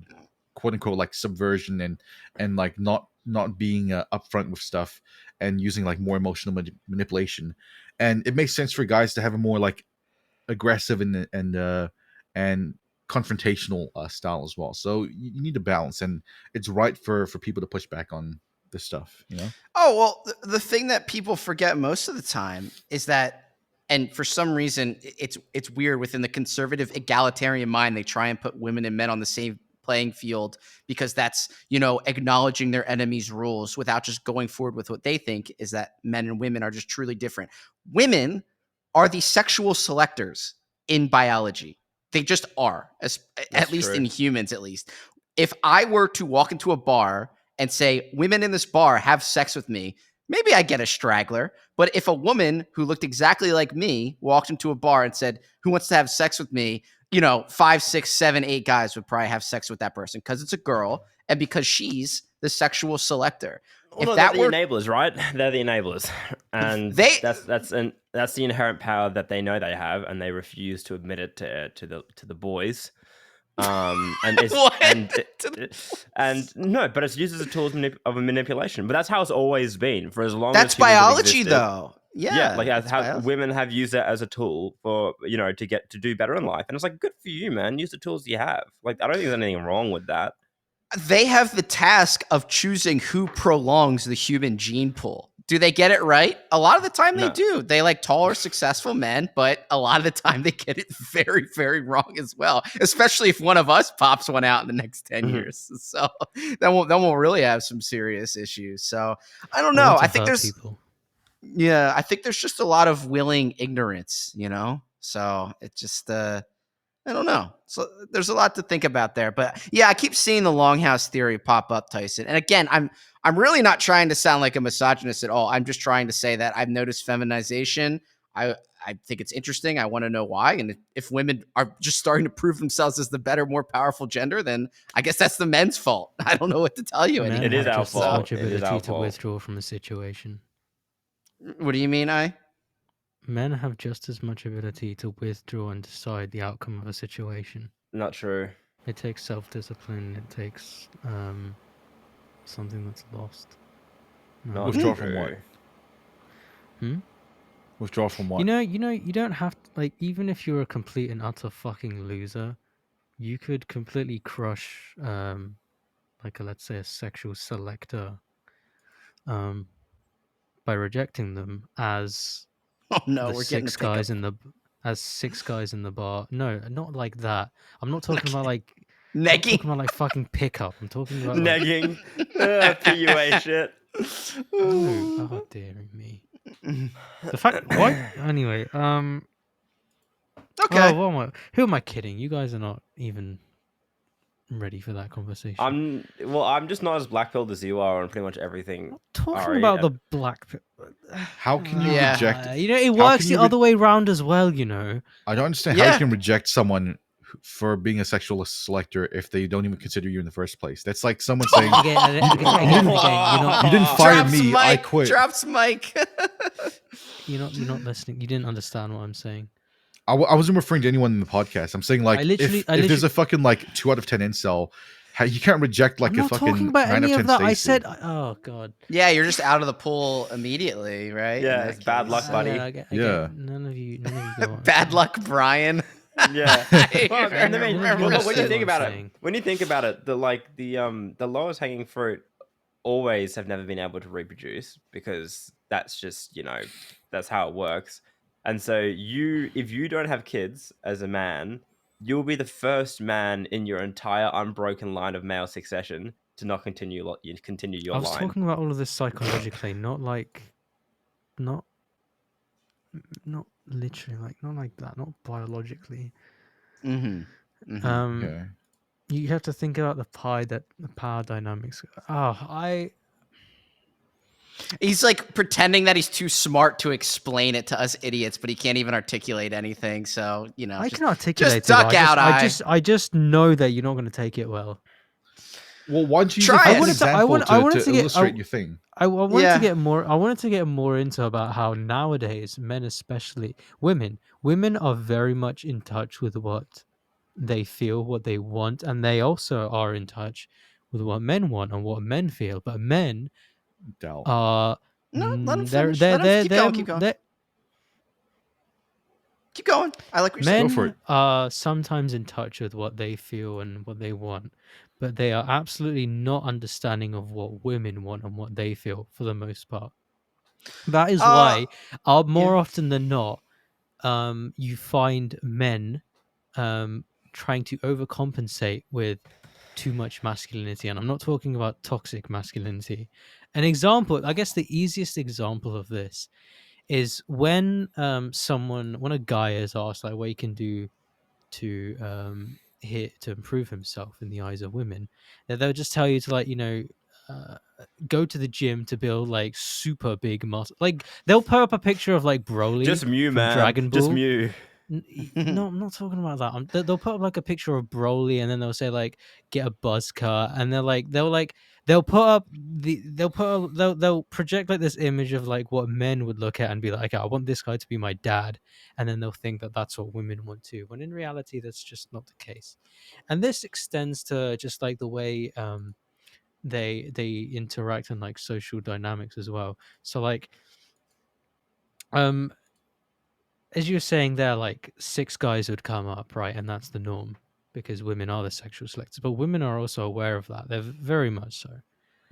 quote unquote like subversion and like not being upfront with stuff and using like more emotional manipulation. And it makes sense for guys to have a more like aggressive and confrontational style as well. So you need a balance, and it's right for people to push back on this stuff, you know? Oh, well, the thing that people forget most of the time is that, and for some reason it's weird, within the conservative egalitarian mind, they try and put women and men on the same playing field, because that's, acknowledging their enemy's rules without just going forward with what they think is that men and women are just truly different. Women are the sexual selectors in biology. They just are, at least in humans, at least. If I were to walk into a bar and say, women in this bar have sex with me, maybe I get a straggler. But if a woman who looked exactly like me walked into a bar and said, who wants to have sex with me? 5, 6, 7, 8 guys would probably have sex with that person, because it's a girl and because she's the sexual selector. Well, they're the enablers, right? They're the enablers, and that's the inherent power that they know they have, and they refuse to admit it to the boys. And no, but it's used as a tool of a manipulation. But that's how it's always been for as long as that's biology, though. Yeah, like how women have used it as a tool for to do better in life, and it's like, good for you, man. Use the tools you have. Like, I don't think there's anything wrong with that. They have the task of choosing who prolongs the human gene pool. Do they get it right? A lot of the time they do. They like taller, successful men, but a lot of the time they get it very, very wrong as well, especially if one of us pops one out in the next 10 years. So then we'll really have some serious issues. So I don't know. I think there's I think there's just a lot of willing ignorance, So it just I don't know. So there's a lot to think about there. But yeah, I keep seeing the longhouse theory pop up, Tyson. And again, I'm really not trying to sound like a misogynist at all. I'm just trying to say that I've noticed feminization. I think it's interesting. I want to know why. And if women are just starting to prove themselves as the better, more powerful gender, then I guess that's the men's fault. I don't know what to tell you Men anymore. It is have our just as fault. much It is ability our to fault. withdraw from a situation. What do you mean, Men have just as much ability to withdraw and decide the outcome of a situation. Not true. It takes self-discipline. It takes something that's lost. Not Withdraw true. from what? Hmm? Withdraw from what? You know, you don't have to, like, even if you're a complete and utter fucking loser, you could completely crush, like, let's say, a sexual selector, by rejecting them as Oh no, the we're getting a six guys pickup. in the as 6 guys in the bar. No, not like that. I'm not talking about like I'm not Negging. talking about like fucking pickup. I'm talking about like Negging. PUA shit. no. Oh dear me. The fact what? Anyway, Okay. oh, what am I? Who am I kidding? You guys are not even ready for that conversation. I'm just not as black-pilled as you are on pretty much everything. I'm talking Ari, about the black. How can you Yeah. reject? You know, it how works can the you re- other way round as well. You know. I don't understand how Yeah. you can reject someone for being a sexual selector if they don't even consider you in the first place. That's like someone saying, Again, you're not. "You didn't fire Drops me, mic, I quit." Drops mic. You're not listening. You didn't understand what I'm saying. I wasn't referring to anyone in the podcast. I'm saying like if there's a fucking like 2 out of 10 incel, you can't reject like I'm a not fucking talking about 9 any out of of 10 that. I Stacey. said, oh god. Yeah, you're just out of the pool immediately, right? Yeah, In that it's bad case. luck, buddy. I get Yeah. none of you go on. Bad luck, Brian. Yeah. Well, and I mean, None of you look, when you understand think what I'm about saying. the lowest hanging fruit always have never been able to reproduce because that's just, that's how it works. And so if you don't have kids as a man, you'll be the first man in your entire unbroken line of male succession to not continue your I was line. talking about all of this psychologically, not literally, like not like that, not biologically. Mm-hmm. Mm-hmm. Okay. You have to think about the power dynamics. He's like pretending that he's too smart to explain it to us idiots, but he can't even articulate anything. So, I can articulate just duck it. out. I just know that you're not going to take it well. Well, why don't you use Try an it. example to illustrate your thing? I wanted Yeah. to get more. I wanted to get more into about how nowadays men, especially women are very much in touch with what they feel, what they want, and they also are in touch with what men want and what men feel. But men Doubt. are No, let him they're finish. Let him keep going. Keep going. I like what you're saying. Go for men it. are sometimes in touch with what they feel and what they want, but they are absolutely not understanding of what women want and what they feel for the most part. That is why, more often than not, you find men trying to overcompensate with too much masculinity. And I'm not talking about toxic masculinity. An example, I guess the easiest example of this is when when a guy is asked like what he can do to to improve himself in the eyes of women, that they'll just tell you to go to the gym to build like super big muscle. Like they'll put up a picture of like Broly Just Mew, from man. Dragon Ball. Just Mew. No, I'm not talking about that. They'll put up like a picture of Broly, and then they'll say like get a buzz cut, and they'll project like this image of like what men would look at and be like, okay, I want this guy to be my dad, and then they'll think that that's what women want too. When in reality, that's just not the case. And this extends to just like the way they interact in like social dynamics as well. So like as you were saying there, like 6 guys would come up, right? And that's the norm because women are the sexual selectors, but women are also aware of that. They're very much so.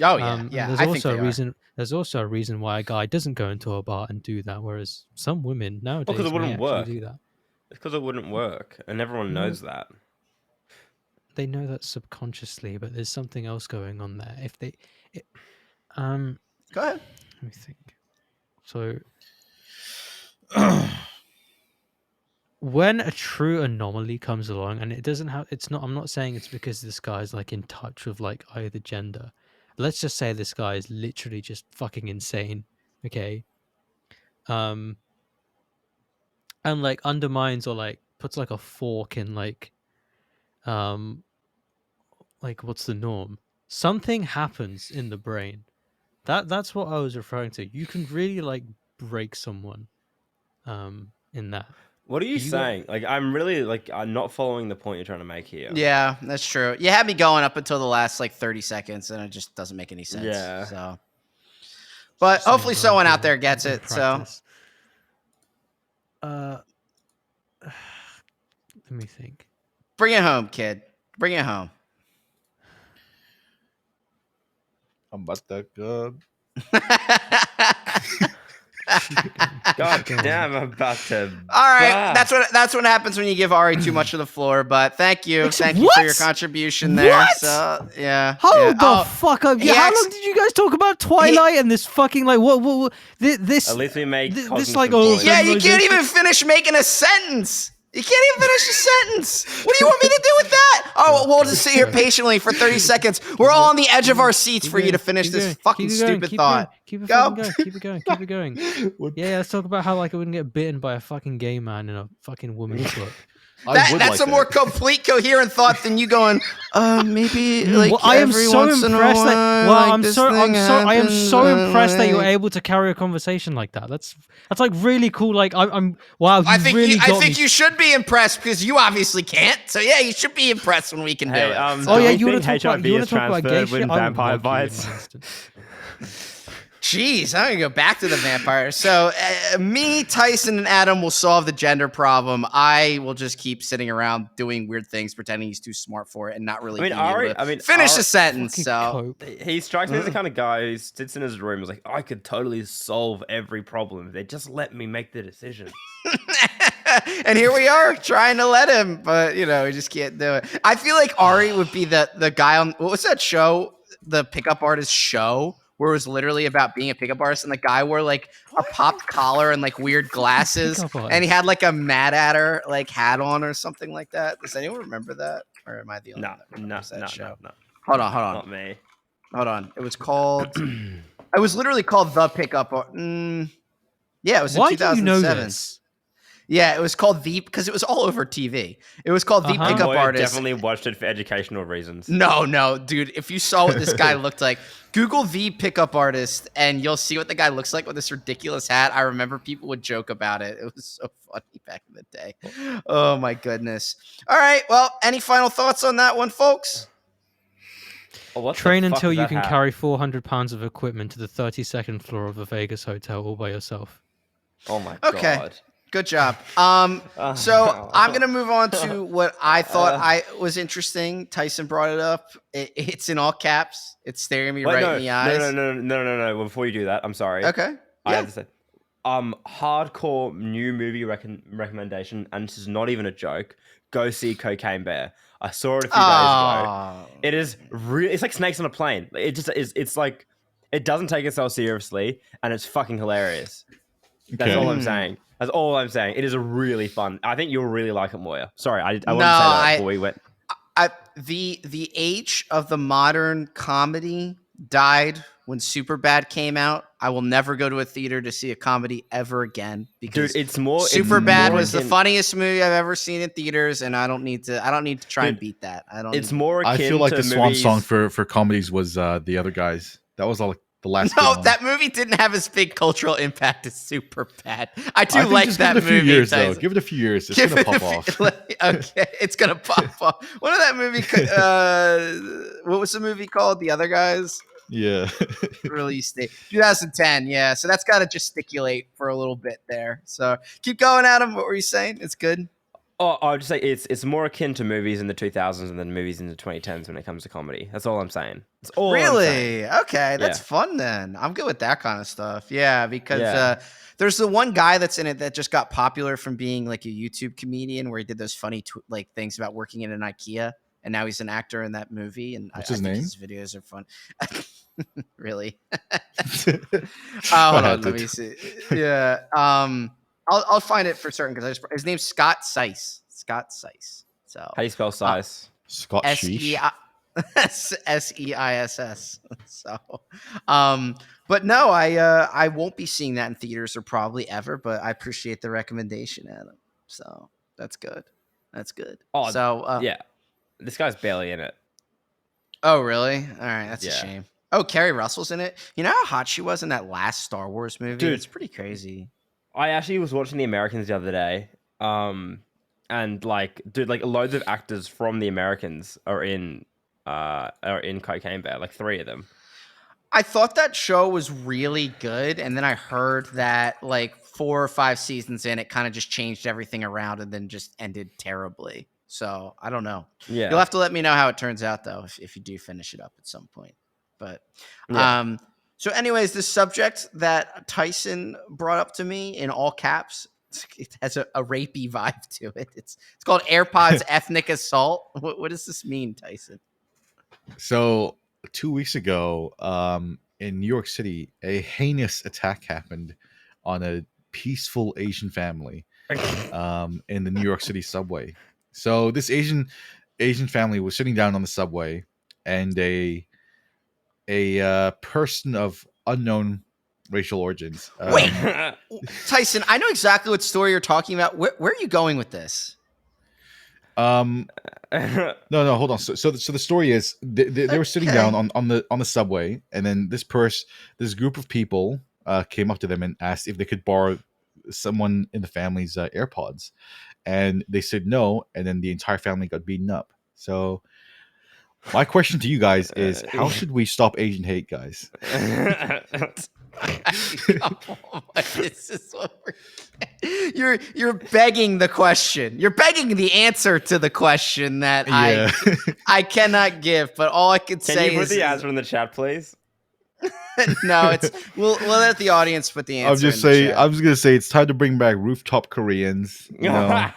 Oh yeah, And yeah. there's I also think a reason. There's also a reason why a guy doesn't go into a bar and do that, whereas some women nowadays Because it may wouldn't actually work. do that. It's because it wouldn't work, and everyone knows that. They know that subconsciously, but there's something else going on there. Go ahead. Let me think. So when a true anomaly comes along, and it doesn't have, it's not, I'm not saying it's because this guy's like in touch with like either gender. Let's just say this guy is literally just fucking insane. Okay. And like undermines or like puts like a fork in like what's the norm? Something happens in the brain. That's what I was referring to. You can really like break someone in that. What are you saying? Like, I'm really like, I'm not following the point you're trying to make here. Yeah, that's true. You had me going up until the last like 30 seconds, and it just doesn't make any sense. Yeah. So, but hopefully someone out there gets it. Practice. So, let me think. Bring it home, kid. Bring it home. I'm about to. God damn, I'm about to. All right, that's what happens when you give Ari too much of the floor. But thank you for your contribution there. What? So yeah. Hold the fuck up! Yeah, how long did you guys talk about Twilight and this fucking like what this? At least we make this like yeah, you can't even finish making a sentence. You can't even finish a sentence. What do you want me to do with that? Oh, we'll just sit here patiently for 30 seconds. We're all on the edge of our seats for you to finish this fucking stupid thought. Keep it going. Keep it going. Yeah, let's talk about how like I wouldn't get bitten by a fucking gay man in a fucking woman's book. That's a more complete, coherent thought than you going, maybe like well, I am every so once in a impressed while, that like, I am so impressed that you're able to carry a conversation like that. That's like really cool. Like I'm wow. I think you should be impressed because you obviously can't. So yeah, you should be impressed when we can do it. Oh yeah, you want to talk about gay shit? Vampire bites. Jeez, I'm gonna go back to the vampires. So me, Tyson, and Adam will solve the gender problem. I will just keep sitting around doing weird things, pretending he's too smart for it, and not really finish a sentence. So he strikes me as the kind of guy who sits in his room and is like, I could totally solve every problem. They just let me make the decision. And here we are trying to let him, but we just can't do it. I feel like Ari would be the guy on what was that show? The Pickup Artist Show. Where it was literally about being a pickup artist, and the guy wore like a popped collar and like weird glasses, and he had like a Mad Hatter like hat on or something like that. Does anyone remember that, or am I the only one that remembers that show? No. Hold on. Not me. Hold on. It was called. It was literally called The Pickup. Yeah, it was in 2007. Why do you know this? Yeah, it was called because it was all over TV. It was called The Pickup Artist. Definitely watched it for educational reasons. No, dude. If you saw what this guy looked like, Google The Pickup Artist, and you'll see what the guy looks like with this ridiculous hat. I remember people would joke about it. It was so funny back in the day. Oh, my goodness. All right, well, any final thoughts on that one, folks? Train until you can carry 400 pounds of equipment to the 32nd floor of a Vegas hotel all by yourself. Oh, my God. Good job. So I'm going to move on to what I thought was interesting. Tyson brought it up. It's in all caps. It's staring me in the eyes. No. Before you do that, I'm sorry. Okay. I have to say, hardcore new movie recommendation, and this is not even a joke. Go see Cocaine Bear. I saw it a few days ago. It is really, it's like Snakes on a Plane. It just is. It's like, it doesn't take itself seriously, and it's fucking hilarious. That's all I'm saying. That's all I'm saying. It is a really fun. I think you'll really like it, Moya. Sorry, I wanted to say that before we went. The age of the modern comedy died when Superbad came out. I will never go to a theater to see a comedy ever again because Superbad was the funniest movie I've ever seen in theaters, and I don't need to try and beat that. I feel like the swan song for comedies was The Other Guys. That was all. No, that movie didn't have as big cultural impact as Superbad. I like that movie. Give it a few years, though. Give it a few years. It's going to pop off. Okay, it's going to pop off. What was that movie? What was the movie called? The Other Guys? Yeah. Release date 2010. Yeah, so that's got to gesticulate for a little bit there. So keep going, Adam. What were you saying? It's good. Oh, I would just say it's more akin to movies in the 2000s than movies in the 2010s when it comes to comedy. That's all I'm saying. That's all I'm saying. Okay, that's fun then. I'm good with that kind of stuff. Yeah, because there's the one guy that's in it that just got popular from being like a YouTube comedian where he did those funny things about working in an IKEA, and now he's an actor in that movie. And what's his name? His videos are fun. Really? Hold on, let me see. Yeah. I'll find it for certain because his name's Scott Seiss. Scott Seiss. So How do you spell size? Scott Sheesh. Seiss. So, but no, I won't be seeing that in theaters or probably ever. But I appreciate the recommendation, Adam. So that's good. That's good. Oh, so yeah, this guy's barely in it. Oh, really? All right, that's a Yeah. shame. Oh, Kerry Russell's in it. You know how hot she was in that last Star Wars movie? Dude. It's pretty crazy. I actually was watching The Americans the other day, and like, dude, like loads of actors from The Americans are in Cocaine Bear, like 3 of them. I thought that show was really good, and then I heard that like 4 or 5 seasons in, it kind of just changed everything around and then just ended terribly. So I don't know. Yeah, You'll have to let me know how it turns out, though, if you do finish it up at some point. But Yeah. so anyways, the subject that Tyson brought up to me in all caps, it has a rapey vibe to it. It's called AirPods ethnic assault. What does this mean, Tyson? So 2 weeks ago, in New York City, a heinous attack happened on a peaceful Asian family in the New York City subway. So this Asian family was sitting down on the subway, and a person of unknown racial origins. Wait, Tyson, I know exactly what story you're talking about. Where are you going with this? No, hold on. So the story is they were sitting down on the subway, and then this group of people came up to them and asked if they could borrow someone in the family's AirPods, and they said no, and then the entire family got beaten up. So my question to you guys is, how should we stop Asian hate, guys? This is what you're begging the question. You're begging the answer to the question that I cannot give. But all I could say is, can you put the answer in the chat, please? No, we'll let the audience put the answer. I'm just gonna say it's time to bring back rooftop Koreans. You know?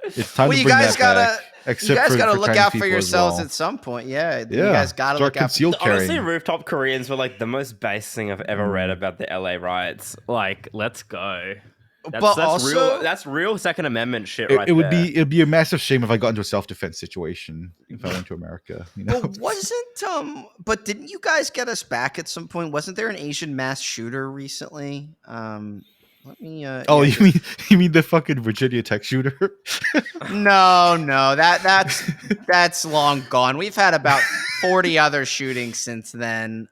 It's time to bring that back. You guys gotta look out for yourselves at some point. Yeah, you guys gotta look out. Honestly, rooftop Koreans were like the most base thing I've ever read about the LA riots. Like, let's go. That's real Second Amendment shit. It'd be a massive shame if I got into a self-defense situation if I went to America. You know? But didn't you guys get us back at some point? Wasn't there an Asian mass shooter recently? Let me. You mean the fucking Virginia Tech shooter? No, that's long gone. We've had about 40 other shootings since then.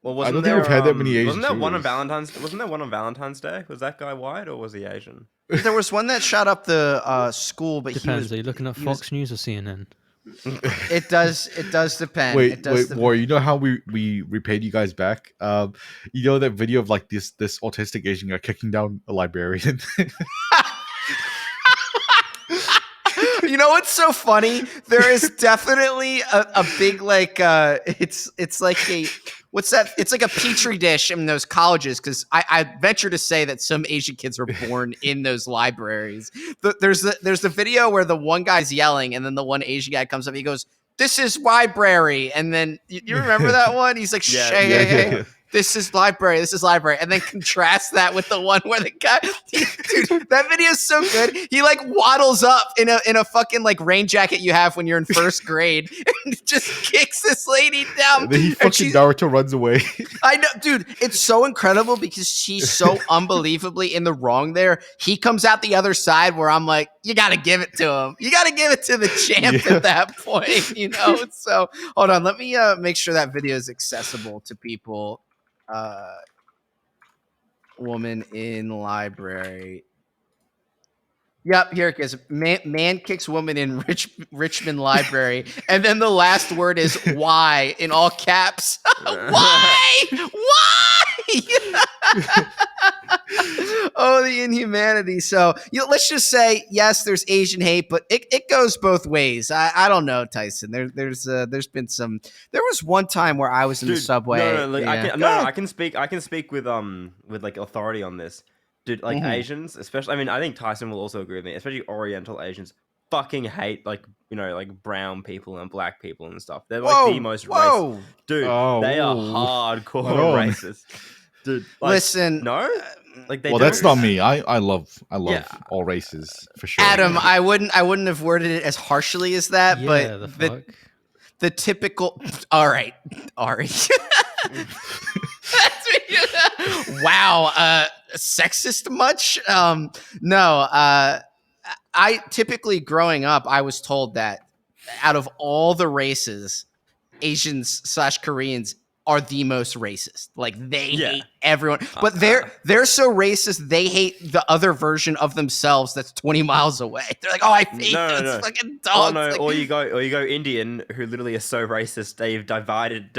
Well, I don't think we've had that many Asian. Wasn't there one on Valentine's Day? Was that guy white or was he Asian? There was one that shot up the school, but depends. Are you looking at Fox News or CNN? It does depend. Wait, War, you know how we repaid you guys back? You know that video of like this autistic Asian guy kicking down a librarian? You know what's so funny? There is definitely a big like it's like a what's that? It's like a petri dish in those colleges, because I venture to say that some Asian kids were born in those libraries. There's the video where the one guy's yelling, and then the one Asian guy comes up. He goes, "This is library," and then you remember that one? He's like, "Hey, this is library. This is library," and then contrast that with the one where the guy, dude, that video is so good. He like waddles up in a fucking like rain jacket you have when you're in first grade, and just kicks this lady down. And then he fucking Naruto runs away. I know, dude. It's so incredible because she's so unbelievably in the wrong there. He comes out the other side where I'm like, you got to give it to him. You got to give it to the champ at that point, you know? So hold on. Let me make sure that video is accessible to people. Woman in library. Yep, here it is. Man kicks woman in Richmond library, and then the last word is "why" in all caps. Why? Oh, the inhumanity. So let's just say, yes, there's Asian hate, but it goes both ways. I don't know, Tyson. There's been some. There was one time where I was in the subway. I can speak with like authority on this. Dude, like Asians, especially, I mean, I think Tyson will also agree with me, especially Oriental Asians, fucking hate, like, you know, like brown people and black people and stuff. They're like the most racist. Dude, they are hardcore racist. Dude, like, listen, no? Like they Well, don't. that's not me. I love Yeah. all races for sure. Adam, I wouldn't have worded it as harshly as that, Yeah, but the fuck. the typical. All right, Ari. Wow, sexist much? No. I typically growing up, I was told that out of all the races, Asians/Koreans are the most racist. Like they hate everyone, but they're so racist they hate the other version of themselves that's 20 miles away. They're like, oh, I hate those fucking dogs. Oh no, like, or you go Indian, who literally are so racist they've divided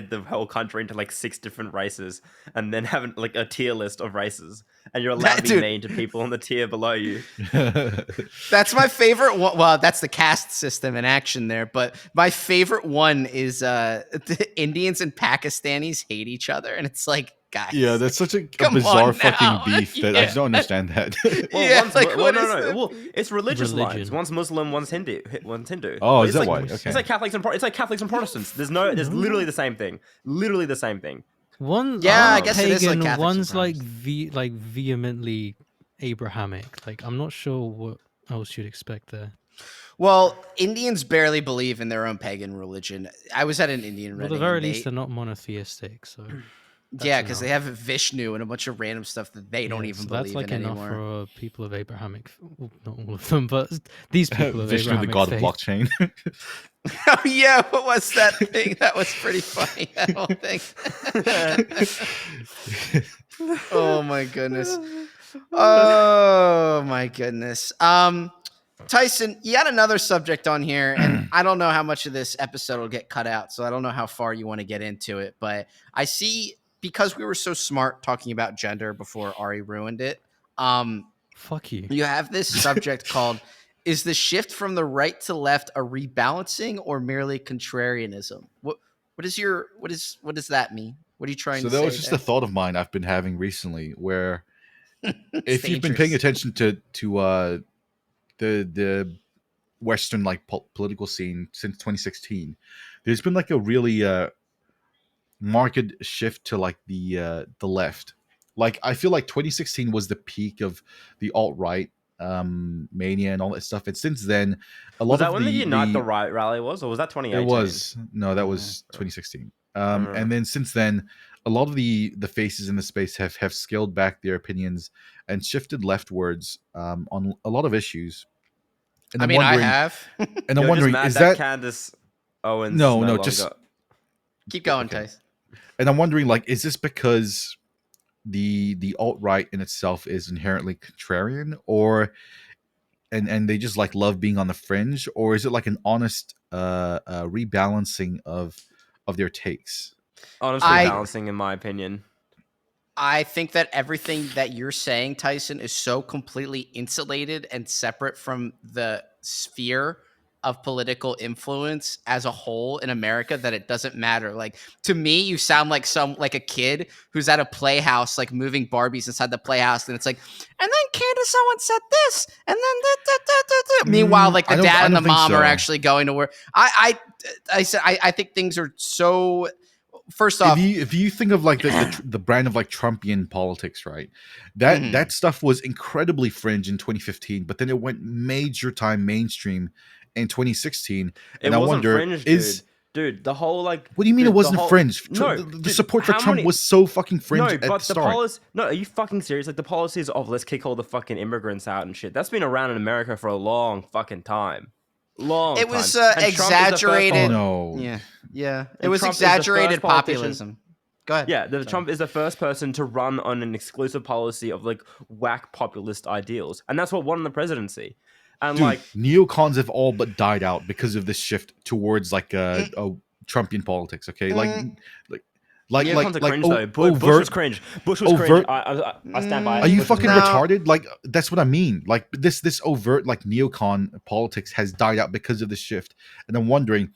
the whole country into like 6 different races, and then have like a tier list of races, and you're allowed to be mean to people on the tier below you. That's my favorite one. Well, that's the caste system in action there, but my favorite one is the Indians and Pakistanis hate each other, and it's like, guys, Yeah, that's such a bizarre fucking beef that I just don't understand that. Well, it's religious lines. One's Muslim, one's Hindu. Oh, is that like, why? Okay. It's like Catholics and Protestants. There's literally the same thing. Literally the same thing. One, I guess it is like pagan, Catholics one's and like vehemently Abrahamic. Like I'm not sure what else you'd expect there. Well, Indians barely believe in their own pagan religion. I was at an Indian Well, at wedding. the very least, they're not monotheistic. So yeah, because they have Vishnu and a bunch of random stuff that they don't even believe that's like in enough anymore. for people of Abrahamic. Well, not all of them, but these people of Vishnu, Abrahamic the god faith. of blockchain. Oh yeah, what was that thing? That was pretty funny. That whole thing. Oh my goodness. Oh my goodness. Tyson, you had another subject on here, and I don't know how much of this episode will get cut out, so I don't know how far you want to get into it. But I see, because we were so smart talking about gender before Ari ruined it. Fuck you. You have this subject called, is the shift from the right to left a rebalancing or merely contrarianism? What does that mean? What are you trying to say? So that was just a thought of mine I've been having recently, where if you've been dangerous. paying attention to the Western like political scene since 2016, there's been like a really marked shift to like the left. Like I feel like 2016 was the peak of the alt-right mania and all that stuff, and since then a lot Was that of when the Unite the Right rally was, or was that 2018? It was that was 2016. And then since then a lot of the faces in the space have scaled back their opinions and shifted leftwards on a lot of issues. And I have. And I'm wondering, is that Candace Owens? No, just keep going, Tyson. And I'm wondering, like, is this because the alt-right in itself is inherently contrarian, or and they just like love being on the fringe, or is it like an honest rebalancing of their takes? Honest rebalancing, in my opinion. I think that everything that you're saying, Tyson, is so completely insulated and separate from the sphere of political influence as a whole in America that it doesn't matter. Like, to me, you sound like a kid who's at a playhouse, like moving Barbies inside the playhouse, and it's like, and then Candace Owens said this, and then meanwhile, like the dad and the mom are actually going to work. I think things are so. First off, if you think of like the brand of like Trumpian politics, right? That stuff was incredibly fringe in 2015, but then it went major time mainstream in 2016. And I wonder, fringe, dude, the whole like. What do you mean it wasn't fringe? No, the support for Trump was so fucking fringe at the start. No, are you fucking serious? Like the policies of let's kick all the fucking immigrants out and shit. That's been around in America for a long fucking time. It was exaggerated. Yeah. It was exaggerated populism. Go ahead. Yeah, Trump is the first person to run on an exclusive policy of like whack populist ideals, and that's what won the presidency. And dude, like neocons have all but died out because of this shift towards like a Trumpian politics. Okay, neocons are cringe though. Bush was cringe. Bush was cringe. I stand by it. Are you fucking retarded? Like that's what I mean. Like this overt like neocon politics has died out because of this shift, and I'm wondering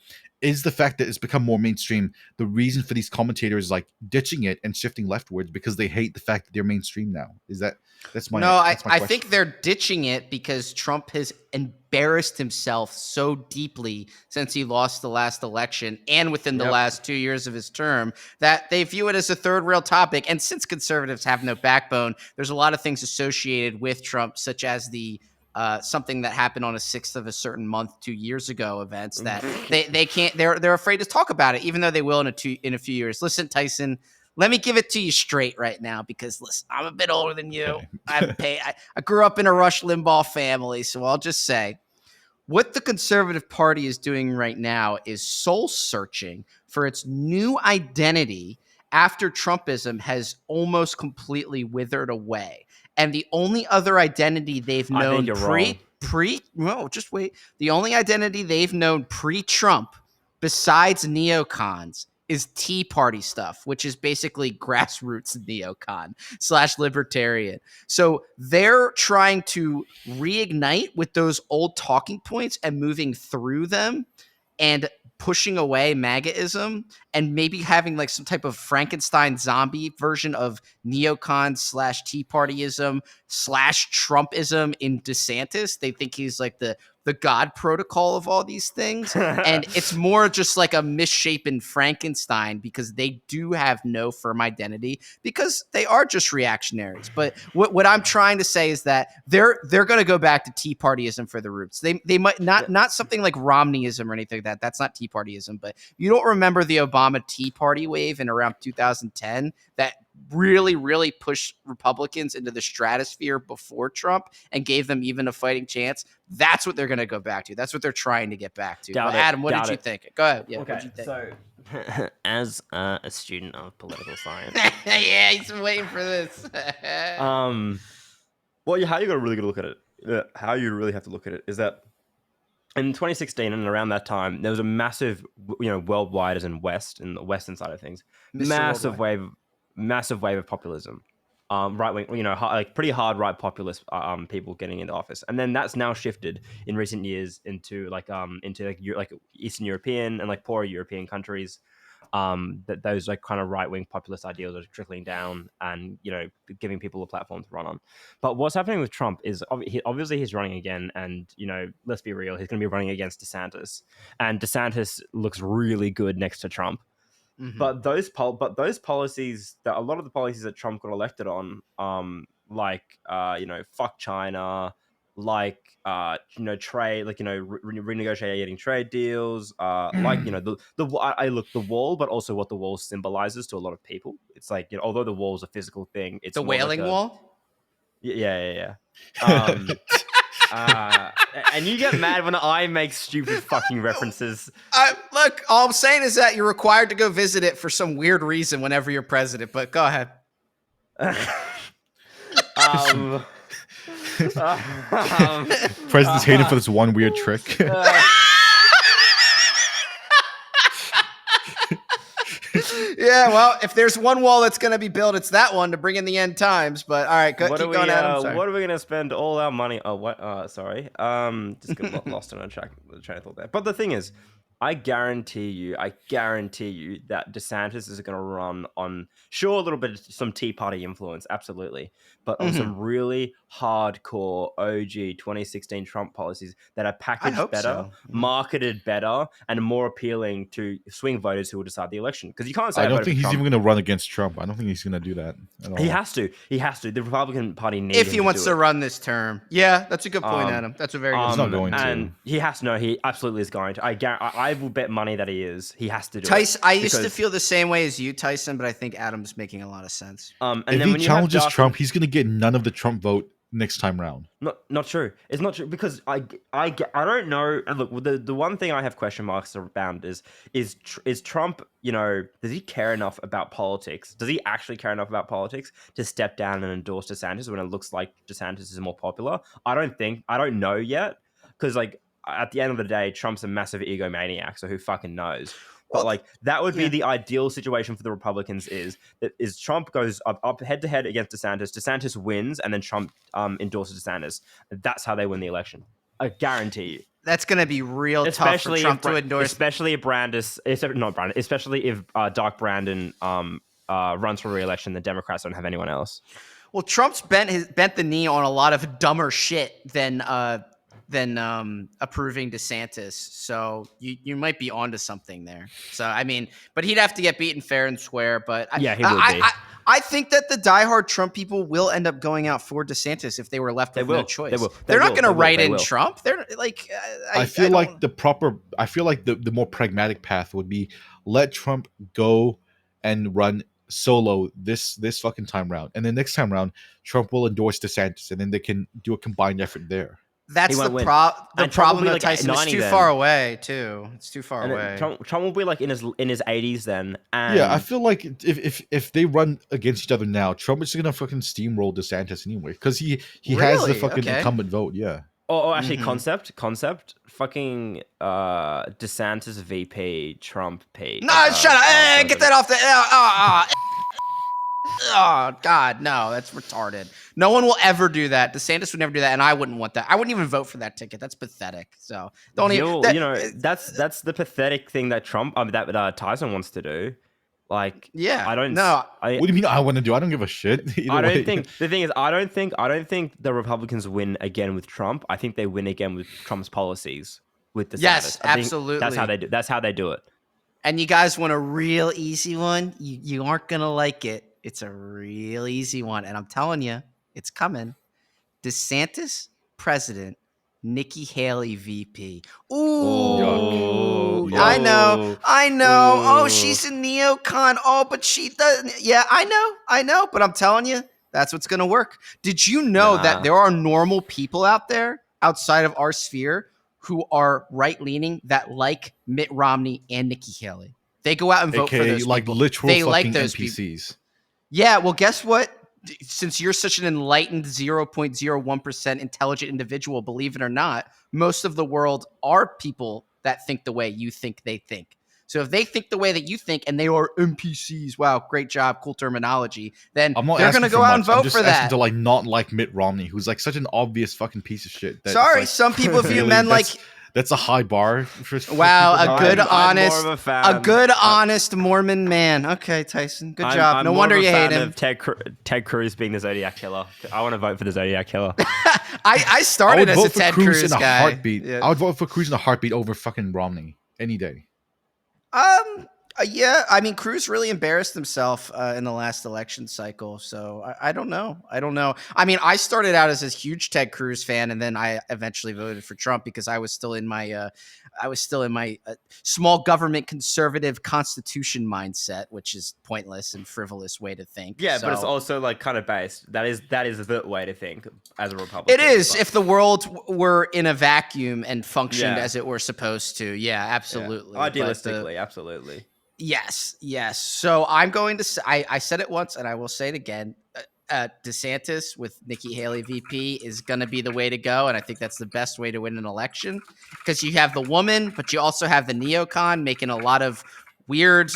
is the fact that it's become more mainstream the reason for these commentators like ditching it and shifting leftwards because they hate the fact that they're mainstream now? Is that's my No, that's my I question. think they're ditching it because Trump has embarrassed himself so deeply since he lost the last election and within the last 2 years of his term that they view it as a third rail topic. And since conservatives have no backbone, there's a lot of things associated with Trump, such as the something that happened on a 6th of a certain month 2 years ago events that they can't, they're afraid to talk about it, even though they will in a few years. Listen, Tyson, let me give it to you straight right now, because listen, I'm a bit older than you. Okay. I grew up in a Rush Limbaugh family, so I'll just say what the Conservative Party is doing right now is soul searching for its new identity after Trumpism has almost completely withered away. And the only other identity they've known I think you're wrong. no, just wait. The only identity they've known pre-Trump besides neocons is Tea Party stuff, which is basically grassroots neocon / libertarian. So they're trying to reignite with those old talking points and moving through them and pushing away MAGAism and maybe having like some type of Frankenstein zombie version of neocon / Tea Partyism / Trumpism in DeSantis. They think he's like the God protocol of all these things. And it's more just like a misshapen Frankenstein because they do have no firm identity because they are just reactionaries. But what I'm trying to say is that they're going to go back to Tea Partyism for the roots. They might not something like Romneyism or anything like that. That's not Tea Partyism. But you don't remember the Obama Tea Party wave in around 2010 that really pushed Republicans into the stratosphere before Trump and gave them even a fighting chance? That's what they're going to go back to. That's what they're trying to get back to. But Adam, what did you think? Go ahead. Yeah, Okay, what did you think? so as a student of political science, yeah, he's been waiting for this. well, how you got to really look at it. How you really have to look at it is that in 2016 and around that time, there was a massive, worldwide, as in West, in the Western side of things, massive wave of populism. Right wing, like pretty hard right populist people getting into office, and then that's now shifted in recent years into Eastern European and like poorer European countries. That those like kind of right wing populist ideals are trickling down, and giving people a platform to run on. But what's happening with Trump is obviously he's running again, and let's be real, he's going to be running against DeSantis, and DeSantis looks really good next to Trump. Mm-hmm. But those policies, that a lot of the policies that Trump got elected on, fuck China, trade, renegotiating trade deals, the wall, but also what the wall symbolizes to a lot of people. It's like, although the wall is a physical thing, it's the Wailing Wall. Yeah. And you get mad when I make stupid fucking references. Look, all I'm saying is that you're required to go visit it for some weird reason whenever you're president, but go ahead. President's hated for this one weird trick. Yeah, well, if there's one wall that's going to be built, it's that one to bring in the end times. But all right, keep going, Adam. What are we going to spend all our money? Oh, what? Sorry. Just got lost on a train of thought there. But the thing is, I guarantee you that DeSantis is going to run on, sure, a little bit of some Tea Party influence, absolutely, but on some really hardcore OG 2016 Trump policies that are packaged better, marketed better, and more appealing to swing voters who will decide the election. Because you can't say I don't think he's even going to run against Trump. I don't think he's going to do that at all. He has to. The Republican Party needs if he wants to run this term. Yeah, that's a good point, Adam. That's a very good point. He's not going to. And he has to. No, he absolutely is going to. I will bet money that he is. He has to do it. I used to feel the same way as you, Tyson, but I think Adam's making a lot of sense. And if he challenges Trump, he's going to get none of the Trump vote next time round. Not true. It's not true, because I don't know. And look, the one thing I have question marks around is Trump, does he care enough about politics? Does he actually care enough about politics to step down and endorse DeSantis when it looks like DeSantis is more popular? I don't know yet, because at the end of the day, Trump's a massive egomaniac, so who fucking knows? But that would be the ideal situation for the Republicans, is Trump goes up head to head against DeSantis wins, and then Trump endorses DeSantis. That's how they win the election. I guarantee you. That's going to be real tough for Trump to endorse. Especially if Doc Brandon runs for re-election, the Democrats don't have anyone else. Well, Trump's bent the knee on a lot of dumber shit than approving DeSantis. So you might be onto something there. So I mean, but he'd have to get beaten fair and square. But he would be. I think that the diehard Trump people will end up going out for DeSantis if they were left with no choice. They're not going to write in Trump. They're like, I feel like the more pragmatic path would be let Trump go and run solo this fucking time round, and then next time round Trump will endorse DeSantis, and then they can do a combined effort there. That's the problem though, Tyson. It's too far away too. It's too far away. Trump will be like in his 80s then. And yeah, I feel like if they run against each other now, Trump is gonna fucking steamroll DeSantis anyway, because he has the fucking incumbent vote. Yeah. Oh, actually, concept. Fucking DeSantis VP, Trump P. No, shut up! Get that off the. Oh God, no, that's retarded. No one will ever do that. DeSantis would never do that, and I wouldn't want that. I wouldn't even vote for that ticket. That's pathetic. So don't even. That's the pathetic thing that Tyson wants to do. Like, yeah, I don't know. What do you mean I want to do? I don't give a shit. I don't think the thing is I don't think the Republicans win again with Trump. I think they win again with Trump's policies with DeSantis. Yes, absolutely. That's how they do. That's how they do it. And you guys want a real easy one? You aren't gonna like it. It's a real easy one, and I'm telling you, it's coming. DeSantis president, Nikki Haley VP. Ooh, I know. Oh, she's a neocon. Oh, but she doesn't. Yeah, I know. But I'm telling you, that's what's going to work. Did you know that there are normal people out there outside of our sphere who are right-leaning that like Mitt Romney and Nikki Haley? They go out and vote for those people. Like literal they fucking like those NPCs. People. Yeah, well, guess what? Since you're such an enlightened 0.01% intelligent individual, believe it or not, most of the world are people that think the way you think they think. So if they think the way that you think and they are NPCs, wow, great job, cool terminology, then they're going to go out and vote for that. To not like Mitt Romney, who's like such an obvious fucking piece of shit. Sorry, some people view men like... That's a high bar. Wow, a good, honest Mormon man. Okay, Tyson, good job. No wonder you hate him. Ted Cruz being the Zodiac Killer. I want to vote for the Zodiac Killer. I started as a Ted Cruz guy. Yeah. I would vote for Cruz in a heartbeat over fucking Romney any day. Yeah, I mean, Cruz really embarrassed himself in the last election cycle, so I don't know. I mean, I started out as a huge Ted Cruz fan, and then I eventually voted for Trump because I was still in my small government conservative constitution mindset, which is pointless and frivolous way to think. Yeah, but it's also like kind of based. That is the way to think as a Republican. It is if the world were in a vacuum and functioned as it were supposed to. Yeah, absolutely. Yeah. Idealistically, absolutely. Yes. So I'm going to say, I said it once and I will say it again. DeSantis with Nikki Haley VP is going to be the way to go. And I think that's the best way to win an election because you have the woman, but you also have the neocon making a lot of weird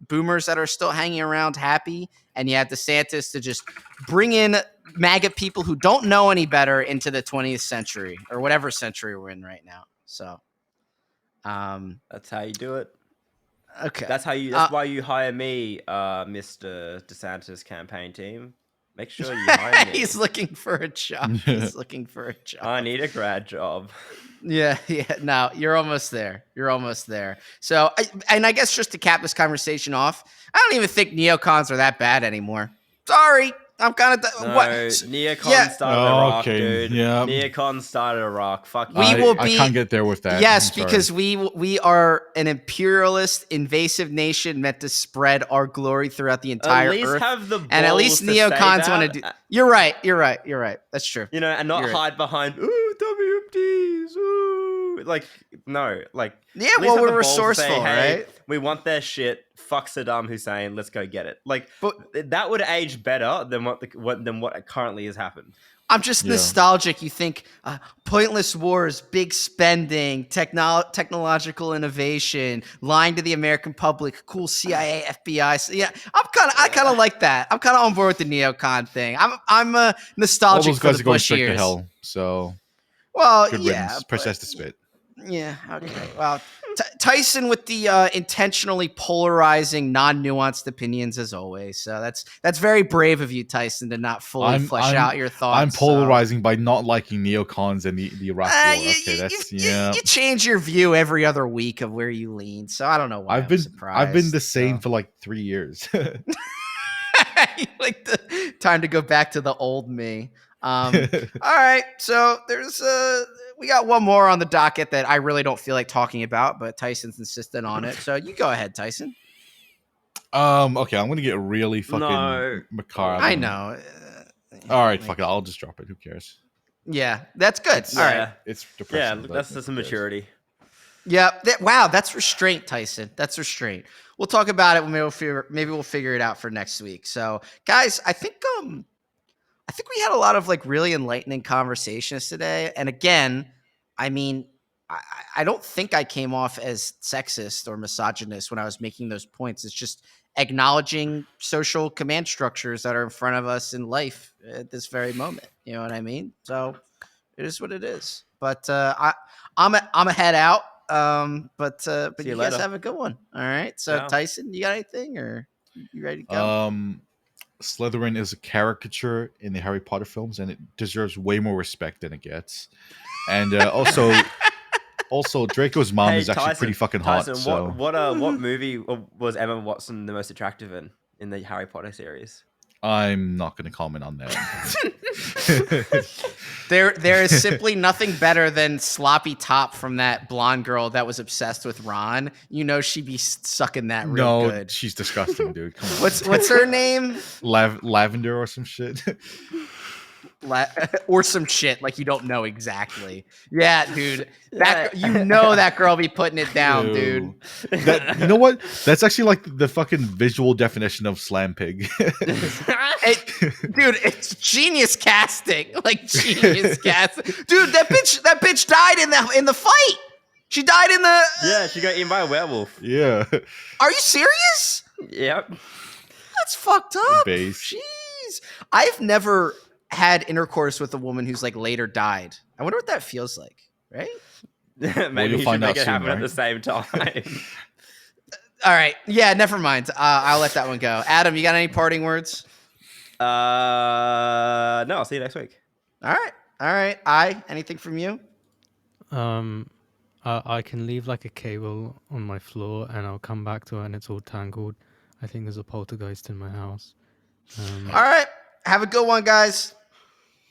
boomers that are still hanging around happy. And you have DeSantis to just bring in MAGA people who don't know any better into the 20th century or whatever century we're in right now. So that's how you do it. Okay. That's why you hire me, Mr. DeSantis campaign team. Make sure you hire me. He's looking for a job. I need a grad job. Yeah. No, you're almost there. So, I guess just to cap this conversation off, I don't even think neocons are that bad anymore. Sorry. I'm kind of neocon started a rock, dude. Yeah, neocon started a rock. Fuck. I can't get there with that. Yes, because we are an imperialist, invasive nation meant to spread our glory throughout the entire earth. And at least neocons want to do. You're right. That's true. And not hide behind WMDs. Like no, like yeah. Well, we're resourceful, right? We want their shit. Fuck Saddam Hussein. Let's go get it. Like, but that would age better than what currently has happened. I'm just nostalgic. You think pointless wars, big spending, technological innovation, lying to the American public, cool CIA, FBI. So yeah, I kind of like that. I'm kind of on board with the neocon thing. I'm nostalgic. All those guys for the are going Bush straight years. to hell. So Well, Good yeah, riddance. Press S to spit. Yeah. Okay. Well, Tyson with the intentionally polarizing, non-nuanced opinions as always. So that's very brave of you, Tyson, to not fully flesh out your thoughts. I'm polarizing by not liking neocons and the Iraq War. Okay, that's you change your view every other week of where you lean. So I don't know why I'm surprised. I've been the same for like 3 years. Like the time to go back to the old me. All right, so there's we got one more on the docket that I really don't feel like talking about, but Tyson's insistent on it. So you go ahead, Tyson. Okay, I'm gonna get really fucking macabre. I know. All right, fuck it. I'll just drop it. Who cares? Yeah, that's good. All right, it's depressing. Yeah, that's just a maturity. Yeah. Wow, that's restraint, Tyson. That's restraint. We'll talk about it when maybe we'll figure it out for next week. So, guys, I think we had a lot of like really enlightening conversations today. And again, I mean, I don't think I came off as sexist or misogynist when I was making those points. It's just acknowledging social command structures that are in front of us in life at this very moment. You know what I mean? So it is what it is. But I'm a head out. But you guys have a good one. All right. So yeah. Tyson, you got anything, or you ready to go? Slytherin is a caricature in the Harry Potter films, and it deserves way more respect than it gets. And also Draco's mom is actually pretty fucking hot. Tyson, so. what movie was Emma Watson the most attractive in the Harry Potter series? I'm not going to comment on that. There is simply nothing better than sloppy top from that blonde girl that was obsessed with Ron. You know she'd be sucking that real good. No, she's disgusting, dude. Come on. What's her name? Lavender or some shit. Or some shit like you don't know exactly. Yeah, dude. That girl be putting it down, dude. You know what? That's actually like the fucking visual definition of slam pig. Dude, it's genius casting. Like genius casting. Dude, that bitch died in the fight. She died in the Yeah, she got eaten by a werewolf. Yeah. Are you serious? Yep. That's fucked up. Base. Jeez. I've never had intercourse with a woman who's like later died. I wonder what that feels like, right? Maybe you should make it happen at the same time. All right. Yeah, never mind. I'll let that one go. Adam, you got any parting words? No, I'll see you next week. All right. Anything from you? I can leave like a cable on my floor and I'll come back to it and it's all tangled. I think there's a poltergeist in my house. All right. Have a good one, guys.